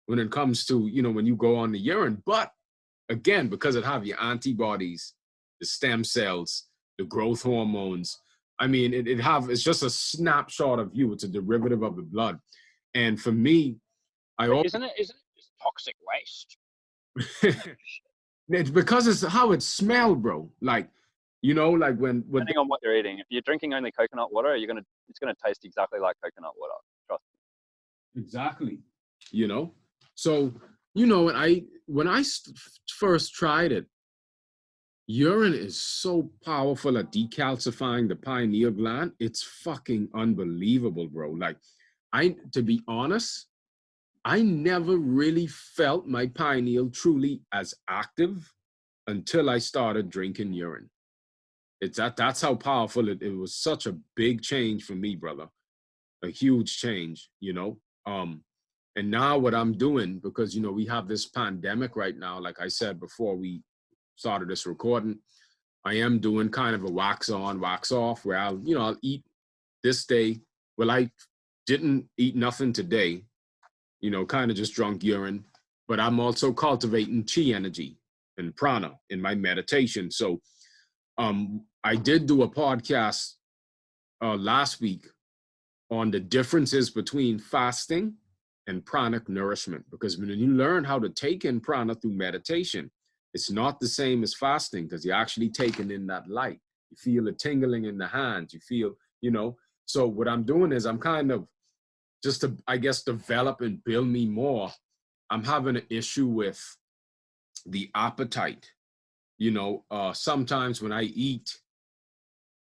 when it comes to, you know, when you go on the urine. But again, because it have your antibodies, the stem cells, the growth hormones, I mean, it's just a snapshot of you. It's a derivative of the blood. And for me, isn't it just toxic waste? It's because it's how it smelled, bro. Like, you know, like depending on what you're eating. If you're drinking only coconut water, it's gonna taste exactly like coconut water. Trust me. Exactly. You know, so you know, when I first tried it, urine is so powerful at decalcifying the pineal gland. It's fucking unbelievable, bro. Like, to be honest, I never really felt my pineal truly as active until I started drinking urine. That's how powerful it was. Such a big change for me, brother. A huge change, you know. And now what I'm doing, because, you know, we have this pandemic right now, like I said before we started this recording, I am doing kind of a wax on, wax off, where I'll eat this day. Well, I didn't eat nothing today, you know, kind of just drunk urine, but I'm also cultivating chi energy and prana in my meditation. So I did do a podcast last week on the differences between fasting and pranic nourishment, because when you learn how to take in prana through meditation, it's not the same as fasting, because you're actually taking in that light. You feel the tingling in the hands. You feel, you know. So what I'm doing is I'm kind of just to, I guess, develop and build me more. I'm having an issue with the appetite. You know, sometimes when I eat,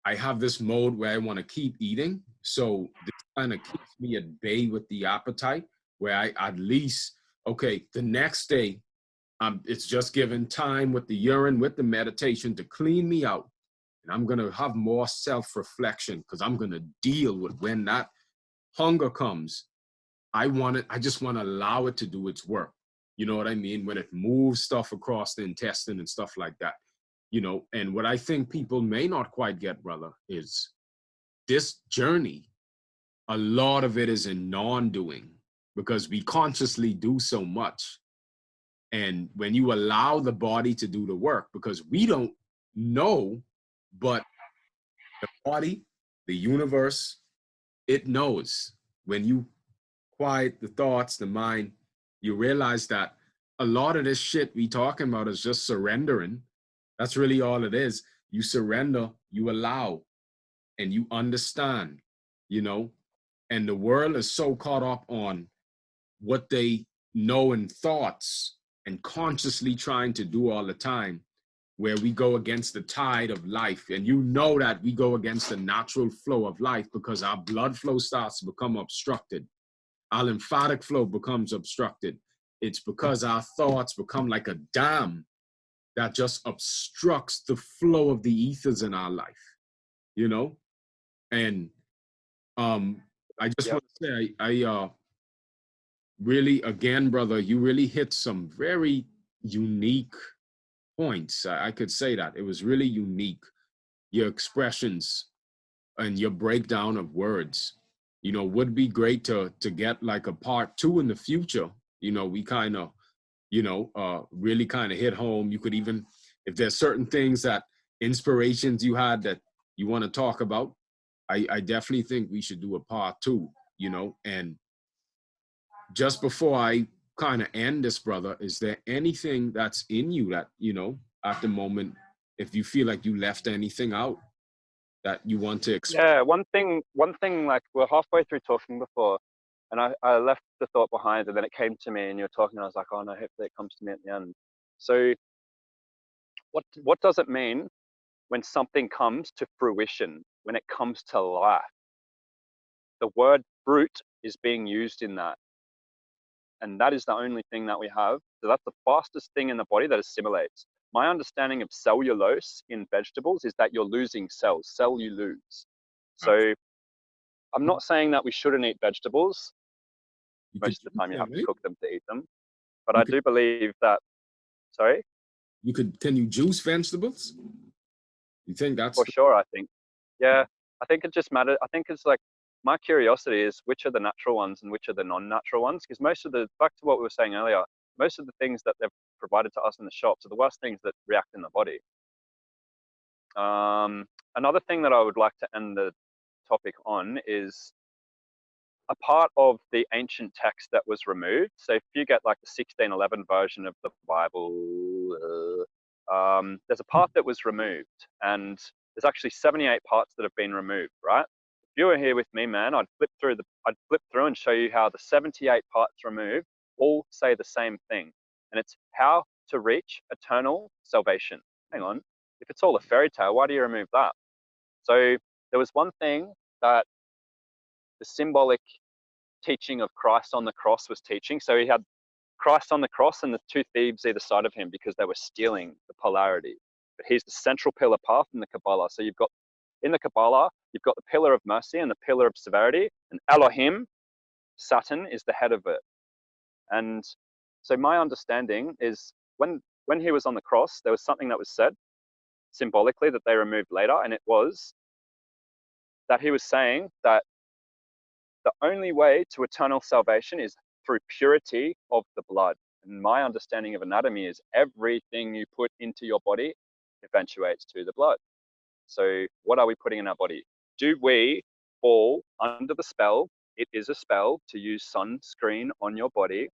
I have this mode where I want to keep eating. So this kind of keeps me at bay with the appetite, where I at least, okay, the next day, it's just giving time with the urine, with the meditation to clean me out. And I'm going to have more self-reflection, because I'm going to deal with when that hunger comes. I just want to allow it to do its work. You know what I mean? When it moves stuff across the intestine and stuff like that. You know, and what I think people may not quite get, brother, is this journey, a lot of it is in non-doing, because we consciously do so much. And when you allow the body to do the work, because we don't know, but the body, the universe, it knows. When you quiet the thoughts, the mind, you realize that a lot of this shit we talking about is just surrendering. That's really all it is. You surrender, you allow, and you understand, you know. And the world is so caught up on what they know in thoughts and consciously trying to do all the time, where we go against the tide of life. And you know that we go against the natural flow of life, because our blood flow starts to become obstructed. Our lymphatic flow becomes obstructed. It's because our thoughts become like a dam that just obstructs the flow of the ethers in our life, you know? And I just want to say, I really, again, brother, you really hit some very unique points. I could say that. It was really unique, your expressions and your breakdown of words. You know, would be great to get like a part 2 in the future. You know, we kind of, you know, really kind of hit home. You could even, if there's certain things that inspirations you had that you want to talk about, I definitely think we should do a part 2. you know. And just before I kind of end this, brother, is there anything that's in you that, you know, at the moment, if you feel like you left anything out that you want to express? Yeah, one thing, like we're halfway through talking before, and I left the thought behind, and then it came to me, and you were talking, and I was like, oh no, hopefully it comes to me at the end. So what does it mean when something comes to fruition, when it comes to life? The word fruit is being used in that. And that is the only thing that we have. So that's the fastest thing in the body that assimilates. My understanding of cellulose in vegetables is that you're losing cells. Cell you lose. So I'm not saying that we shouldn't eat vegetables. You could Most of the juice time you them, have to right? cook them to eat them. But You I could, do believe that, sorry, can you juice vegetables? You think that's for sure, I think. Yeah, I think it just matters. I think it's like, my curiosity is which are the natural ones and which are the non-natural ones. Because most of the, back to what we were saying earlier, most of the things that they've provided to us in the shops are the worst things that react in the body. Another thing that I would like to end the topic on is a part of the ancient text that was removed. So if you get like the 1611 version of the Bible, there's a part that was removed, and there's actually 78 parts that have been removed, right? If you were here with me, man, I'd flip through and show you how the 78 parts removed all say the same thing. And it's how to reach eternal salvation. Hang on. If it's all a fairy tale, why do you remove that? So there was one thing that the symbolic teaching of Christ on the cross was teaching. So he had Christ on the cross and the two thieves either side of him because they were stealing the polarity. But he's the central pillar path in the Kabbalah. So you've got, in the Kabbalah, you've got the pillar of mercy and the pillar of severity, and Elohim, Satan, is the head of it. And so my understanding is when he was on the cross, there was something that was said symbolically that they removed later, and it was that he was saying that the only way to eternal salvation is through purity of the blood. And my understanding of anatomy is everything you put into your body eventuates to the blood. So what are we putting in our body? Do we fall under the spell? It is a spell to use sunscreen on your body.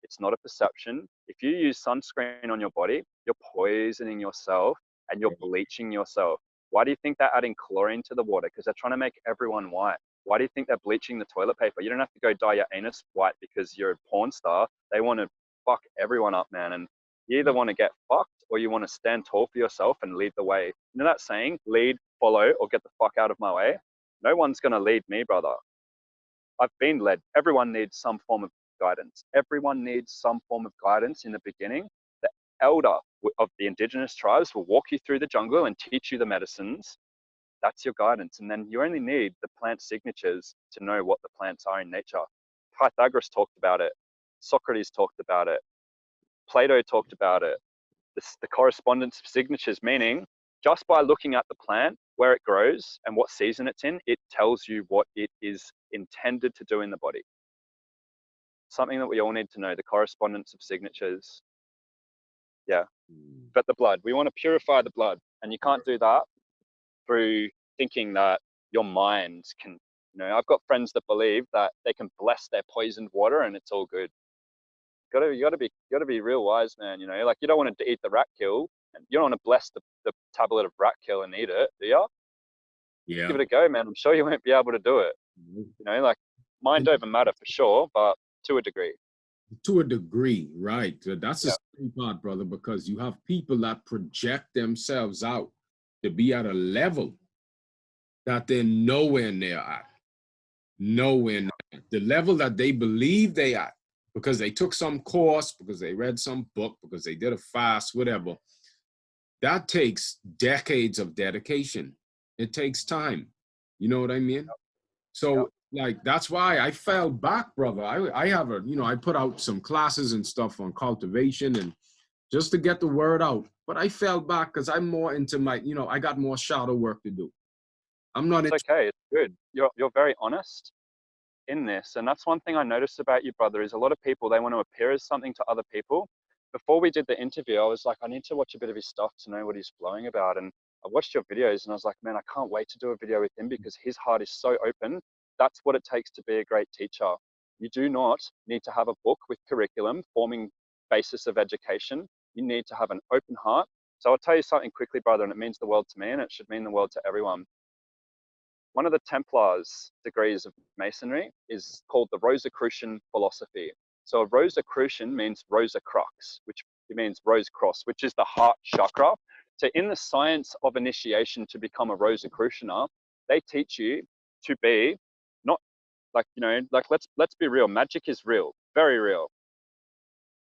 It's not a perception. If you use sunscreen on your body, you're poisoning yourself and you're bleaching yourself. Why do you think they're adding chlorine to the water? Because they're trying to make everyone white. Why do you think they're bleaching the toilet paper? You don't have to go dye your anus white because you're a porn star. They want to fuck everyone up, man. And you either want to get fucked or you want to stand tall for yourself and lead the way. You know that saying, lead, follow, or get the fuck out of my way? No one's going to lead me, brother. I've been led. Everyone needs some form of guidance. Everyone needs some form of guidance in the beginning. The elder of the indigenous tribes will walk you through the jungle and teach you the medicines. That's your guidance. And then you only need the plant signatures to know what the plants are in nature. Pythagoras talked about it. Socrates talked about it. Plato talked about it. The correspondence of signatures, meaning just by looking at the plant, where it grows and what season it's in, it tells you what it is intended to do in the body. Something that we all need to know, the correspondence of signatures. Yeah. But the blood, we want to purify the blood. And you can't do that through thinking that your mind can, I've got friends that believe that they can bless their poisoned water and it's all good. You gotta be real wise, man. Like you don't want to eat the rat kill, and you don't want to bless the tablet of rat kill and eat it, do you? Yeah. Give it a go, man. I'm sure you won't be able to do it. Like mind over matter for sure, but to a degree. To a degree, right? That's the Yeah. scary part, brother, because you have people that project themselves out to be at a level that they're nowhere near at. Nowhere near. The level that they believe they at, because they took some course, because they read some book, because they did a fast, whatever. That takes decades of dedication. It takes time. You know what I mean? So like, that's why I fell back, brother. I have I put out some classes and stuff on cultivation and just to get the word out. But I fell back because I'm more into my, I got more shadow work to do. I'm not It's okay. It's good. You're very honest in this. And that's one thing I noticed about you, brother, is a lot of people, they want to appear as something to other people. Before we did the interview, I was like, I need to watch a bit of his stuff to know what he's flowing about. And I watched your videos and I was like, man, I can't wait to do a video with him because his heart is so open. that's what it takes to be a great teacher. You do not need to have a book with curriculum forming basis of education. You need to have an open heart. So I'll tell you something quickly, brother, and it means the world to me, and it should mean the world to everyone. One of the Templars' degrees of Masonry is called the Rosicrucian philosophy. So a Rosicrucian means Rosa Crux, which means rose cross, which is the heart chakra. So in the science of initiation to become a Rosicrucianer, they teach you to be not like, you know, like let's be real. Magic is real, very real.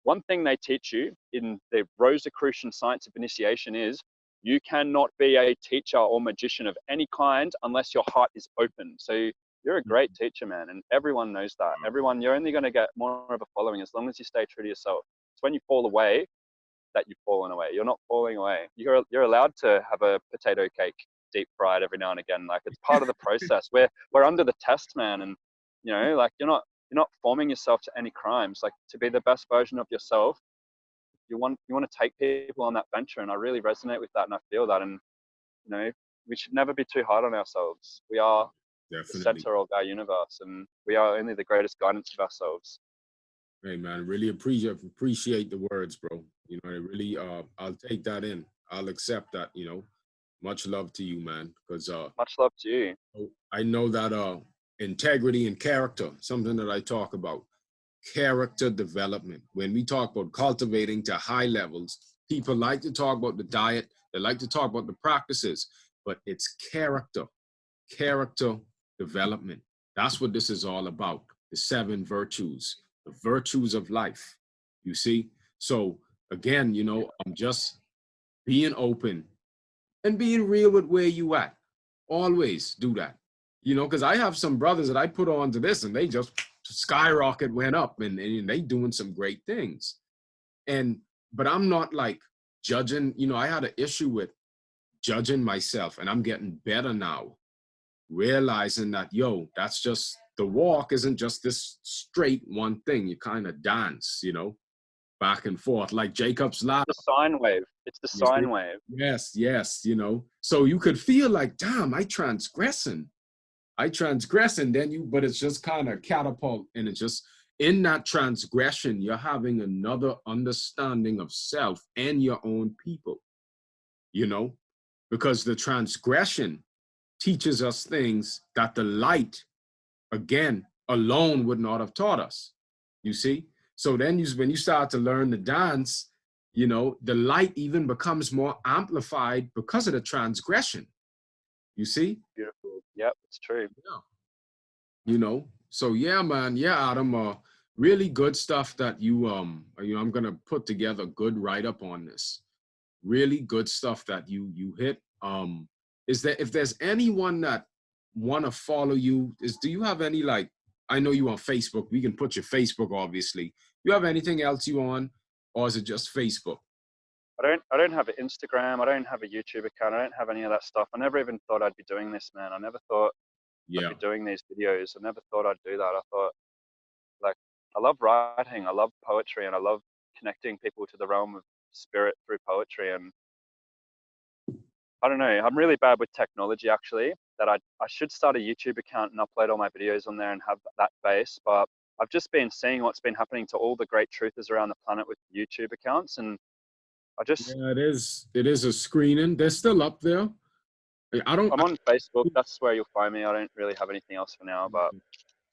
One thing they teach you in the Rosicrucian science of initiation is you cannot be a teacher or magician of any kind unless your heart is open. So you're a great teacher, man, and everyone knows that. Everyone, you're only going to get more of a following as long as you stay true to yourself. It's when you fall away that you've fallen away. You're not falling away. You're allowed to have a potato cake deep fried every now and again. Like, it's part of the process. We're under the test, man, and you know, like you're not forming yourself to any crimes. Like, to be the best version of yourself, you want to take people on that venture, and I really resonate with that, and I feel that. And you know, we should never be too hard on ourselves. We are the center of our universe, and we are only the greatest guidance of ourselves. Hey man, really appreciate the words, bro. You know, I really I'll take that in. I'll accept that, you know. Much love to you, man. Because much love to you. I know that integrity and character, something that I talk about. Character development. When we talk about cultivating to high levels, people like to talk about the diet, they like to talk about the practices, but it's character development. That's what this is all about. The 7 virtues, the virtues of life, you see? So again, you know, I'm just being open and being real with where you at. Always do that, you know, because I have some brothers that I put on to this and they just skyrocket went up and they doing some great things. But I'm not like judging, you know, I had an issue with judging myself, and I'm getting better now, realizing that, yo, that's just, the walk isn't just this straight one thing. You kind of dance, you know, back and forth like Jacob's ladder. It's the sine wave. It's the sine wave. Yes, you know, so you could feel like, damn, I transgress, and then but it's just kind of catapult, and it's just in that transgression, you're having another understanding of self and your own people, you know, because the transgression teaches us things that the light, again, alone would not have taught us, you see? So then when you start to learn the dance, you know, the light even becomes more amplified because of the transgression, you see? Beautiful. Yep, it's true. Yeah. You know, so yeah, man. Yeah, Adam, really good stuff that you know, I'm gonna put together a good write-up on this. Really good stuff that you hit. Is there, if there's anyone that wanna follow you, do you have any, like, I know you on Facebook, we can put your Facebook, obviously. You have anything else you on, or is it just Facebook? I don't have an Instagram. I don't have a YouTube account. I don't have any of that stuff. I never even thought I'd be doing this, man. I never thought I'd be doing these videos. I never thought I'd do that. I thought, like, I love writing. I love poetry, and I love connecting people to the realm of spirit through poetry. And I don't know, I'm really bad with technology, actually, that I should start a YouTube account and upload all my videos on there and have that base. But I've just been seeing what's been happening to all the great truthers around the planet with YouTube accounts, and it is a screening. They're still up there. I'm on Facebook. That's where you'll find me. I don't really have anything else for now, but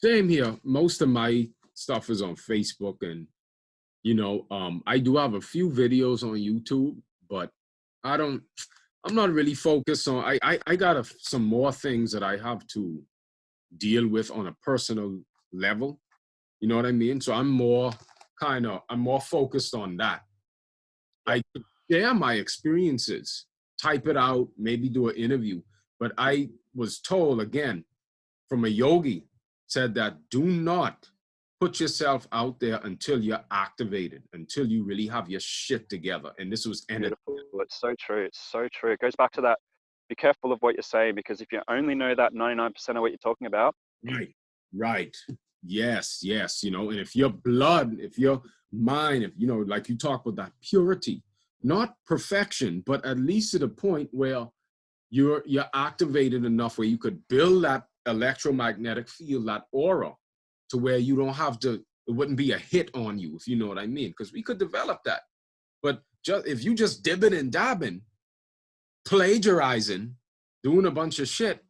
same here. Most of my stuff is on Facebook, and you know, I do have a few videos on YouTube, but I'm not really focused on, I got some more things that I have to deal with on a personal level. You know what I mean? So I'm more focused on that. I share my experiences, type it out, maybe do an interview. But I was told, again, from a yogi, said that do not put yourself out there until you're activated, until you really have your shit together. And this was beautiful. It's so true. It's so true. It goes back to that. Be careful of what you're saying, because if you only know that 99% of what you're talking about. Right. Yes. You know, and if your blood, if your mind, if, you know, like you talk about that purity, not perfection, but at least to the point where you're activated enough where you could build that electromagnetic field, that aura, to where you don't have to, it wouldn't be a hit on you, if you know what I mean, because we could develop that. But just if you just dibbing and dabbing, plagiarizing, doing a bunch of shit,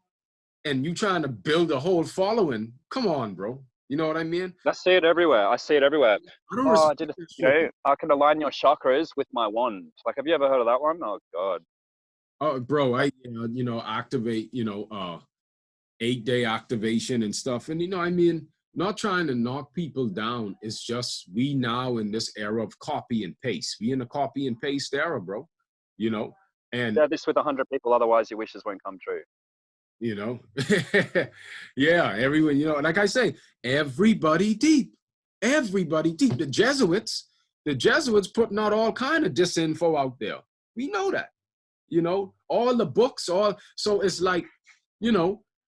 and you trying to build a whole following, come on, bro. You know what I mean? I see it everywhere. I see it everywhere. I don't Oh, I respect did, that you shit. know, I can align your chakras with my wand. Like, have you ever heard of that one? Oh God. Oh, bro, I activate 8-day activation and stuff, and I mean, not trying to knock people down. It's just we now in this era of copy and paste. We in a copy and paste era, bro. You know, and Share this with 100 people, otherwise your wishes won't come true. you know, yeah, everyone. Like I say, everybody deep. The Jesuits putting out all kind of disinfo out there. We know that. All the books, so it's like,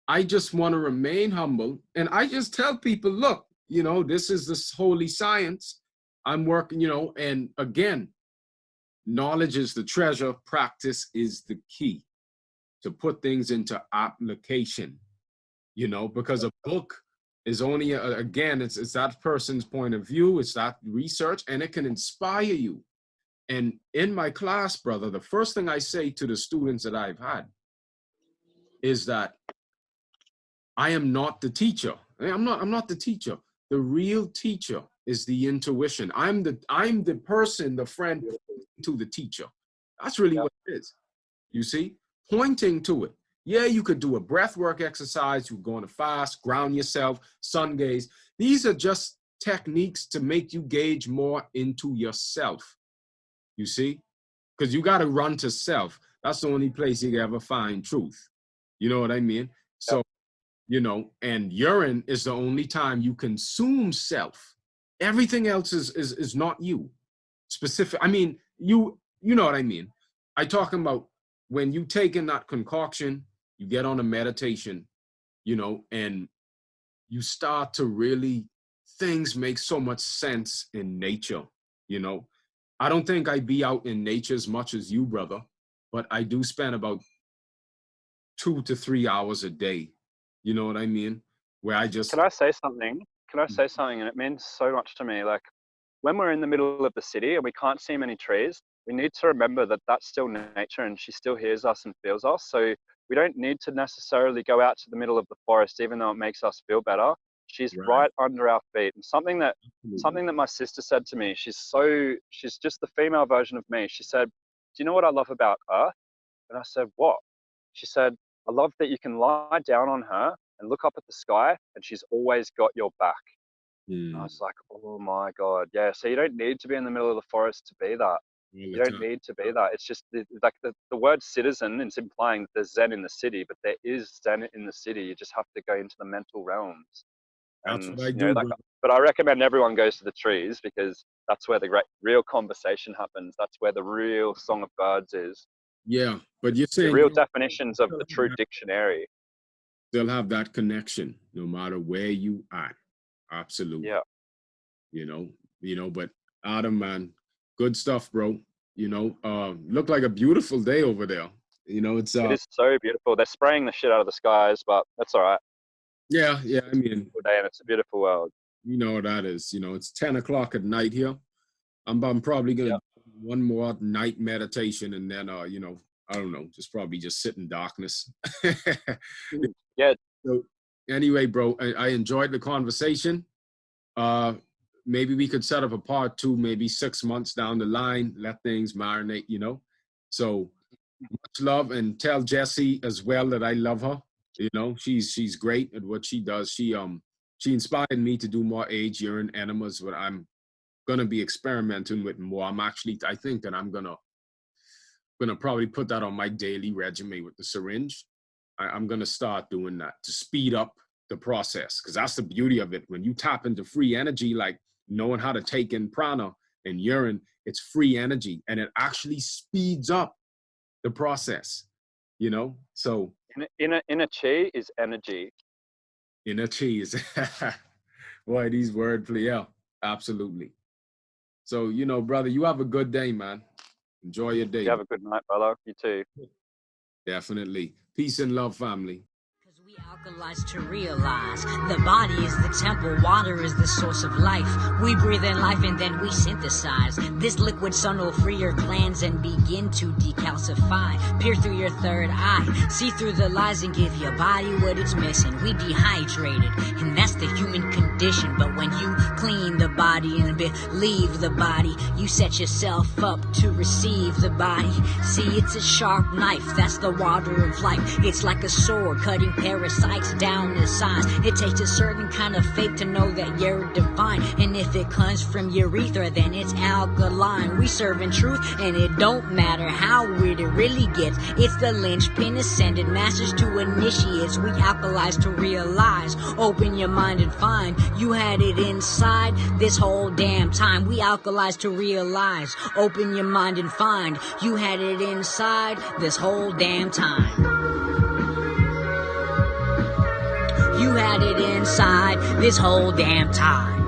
I just want to remain humble, and I just tell people, look, this is this holy science. I'm working, and again, knowledge is the treasure, practice is the key to put things into application, because a book is only, again, it's that person's point of view, it's that research, and it can inspire you. And in my class, brother, the first thing I say to the students that I've had is that I am not the teacher. I'm not the teacher. The real teacher is the intuition. I'm the person, the friend to the teacher. That's really what it is. You see, pointing to it. Yeah, you could do a breath work exercise. You go on a fast, ground yourself, sun gaze. These are just techniques to make you gauge more into yourself. You see, because you got to run to self. That's the only place you can ever find truth. You know what I mean? So, and urine is the only time you consume self. Everything else is not you. Specific. I mean, you know what I mean. I talking about when you take in that concoction, you get on a meditation, and you start to really, things make so much sense in nature. I don't think I be out in nature as much as you, brother, but I do spend about 2 to 3 hours a day. You know what I mean? Where I just. Can I say something? And it means so much to me. Like, when we're in the middle of the city and we can't see many trees, we need to remember that that's still nature and she still hears us and feels us. So we don't need to necessarily go out to the middle of the forest, even though it makes us feel better. She's right under our feet. And something that my sister said to me, she's just the female version of me. She said, "Do you know what I love about Earth?" And I said, "What?" She said, "I love that you can lie down on her and look up at the sky and she's always got your back." And I was like, oh my God. Yeah. So you don't need to be in the middle of the forest to be that. You don't need to be that. It's just like the word citizen is implying that there's Zen in the city, but there is Zen in the city. You just have to go into the mental realms. That's And, what I do, bro. but I recommend everyone goes to the trees because that's where the real conversation happens. That's where the real song of birds is. Yeah, but you're The saying real definitions of the true dictionary. still have that connection no matter where you at. Absolutely. Yeah. But Adam, man, good stuff, bro. Look like a beautiful day over there. It's It is so beautiful. They're spraying the shit out of the skies, but that's all right. yeah. I mean, Beautiful day, and it's a beautiful world. you know what that is. It's 10 o'clock at night here. I'm probably gonna do one more night meditation, and then I don't know, just sit in darkness. Yeah. So anyway, bro, I enjoyed the conversation. Maybe we could set up a part 2, maybe 6 months down the line, let things marinate, So much love, and tell Jessie as well that I love her. She's great at what she does. She inspired me to do more age urine enemas, but I'm gonna be experimenting with more. I think that I'm gonna probably put that on my daily regimen with the syringe. I'm gonna start doing that to speed up the process, because that's the beauty of it. When you tap into free energy, like knowing how to take in prana and urine, it's free energy, and it actually speeds up the process. So Inner chi is energy. inner chi is boy, these wordplay, yeah, absolutely. So brother, you have a good day, man. Enjoy your day. You have a good night, brother. You too. Definitely. Peace and love, family. We alkalize to realize the body is the temple, water is the source of life. We breathe in life and then we synthesize. This liquid sun will free your glands and begin to decalcify. Peer through your third eye, see through the lies and give your body what it's missing. We dehydrated, and that's the human condition. But when you clean the body and believe the body, you set yourself up to receive the body. See, it's a sharp knife, that's the water of life. It's like a sword cutting parasites down the sides. It takes a certain kind of faith to know that you're divine. And if it comes from urethra, then it's alkaline. We serve in truth, and it don't matter how weird it really gets. It's the linchpin ascended masters to initiates. We alkalize to realize. Open your mind and find you had it inside this whole damn time. We alkalize to realize. Open your mind and find you had it inside this whole damn time. You had it inside this whole damn time.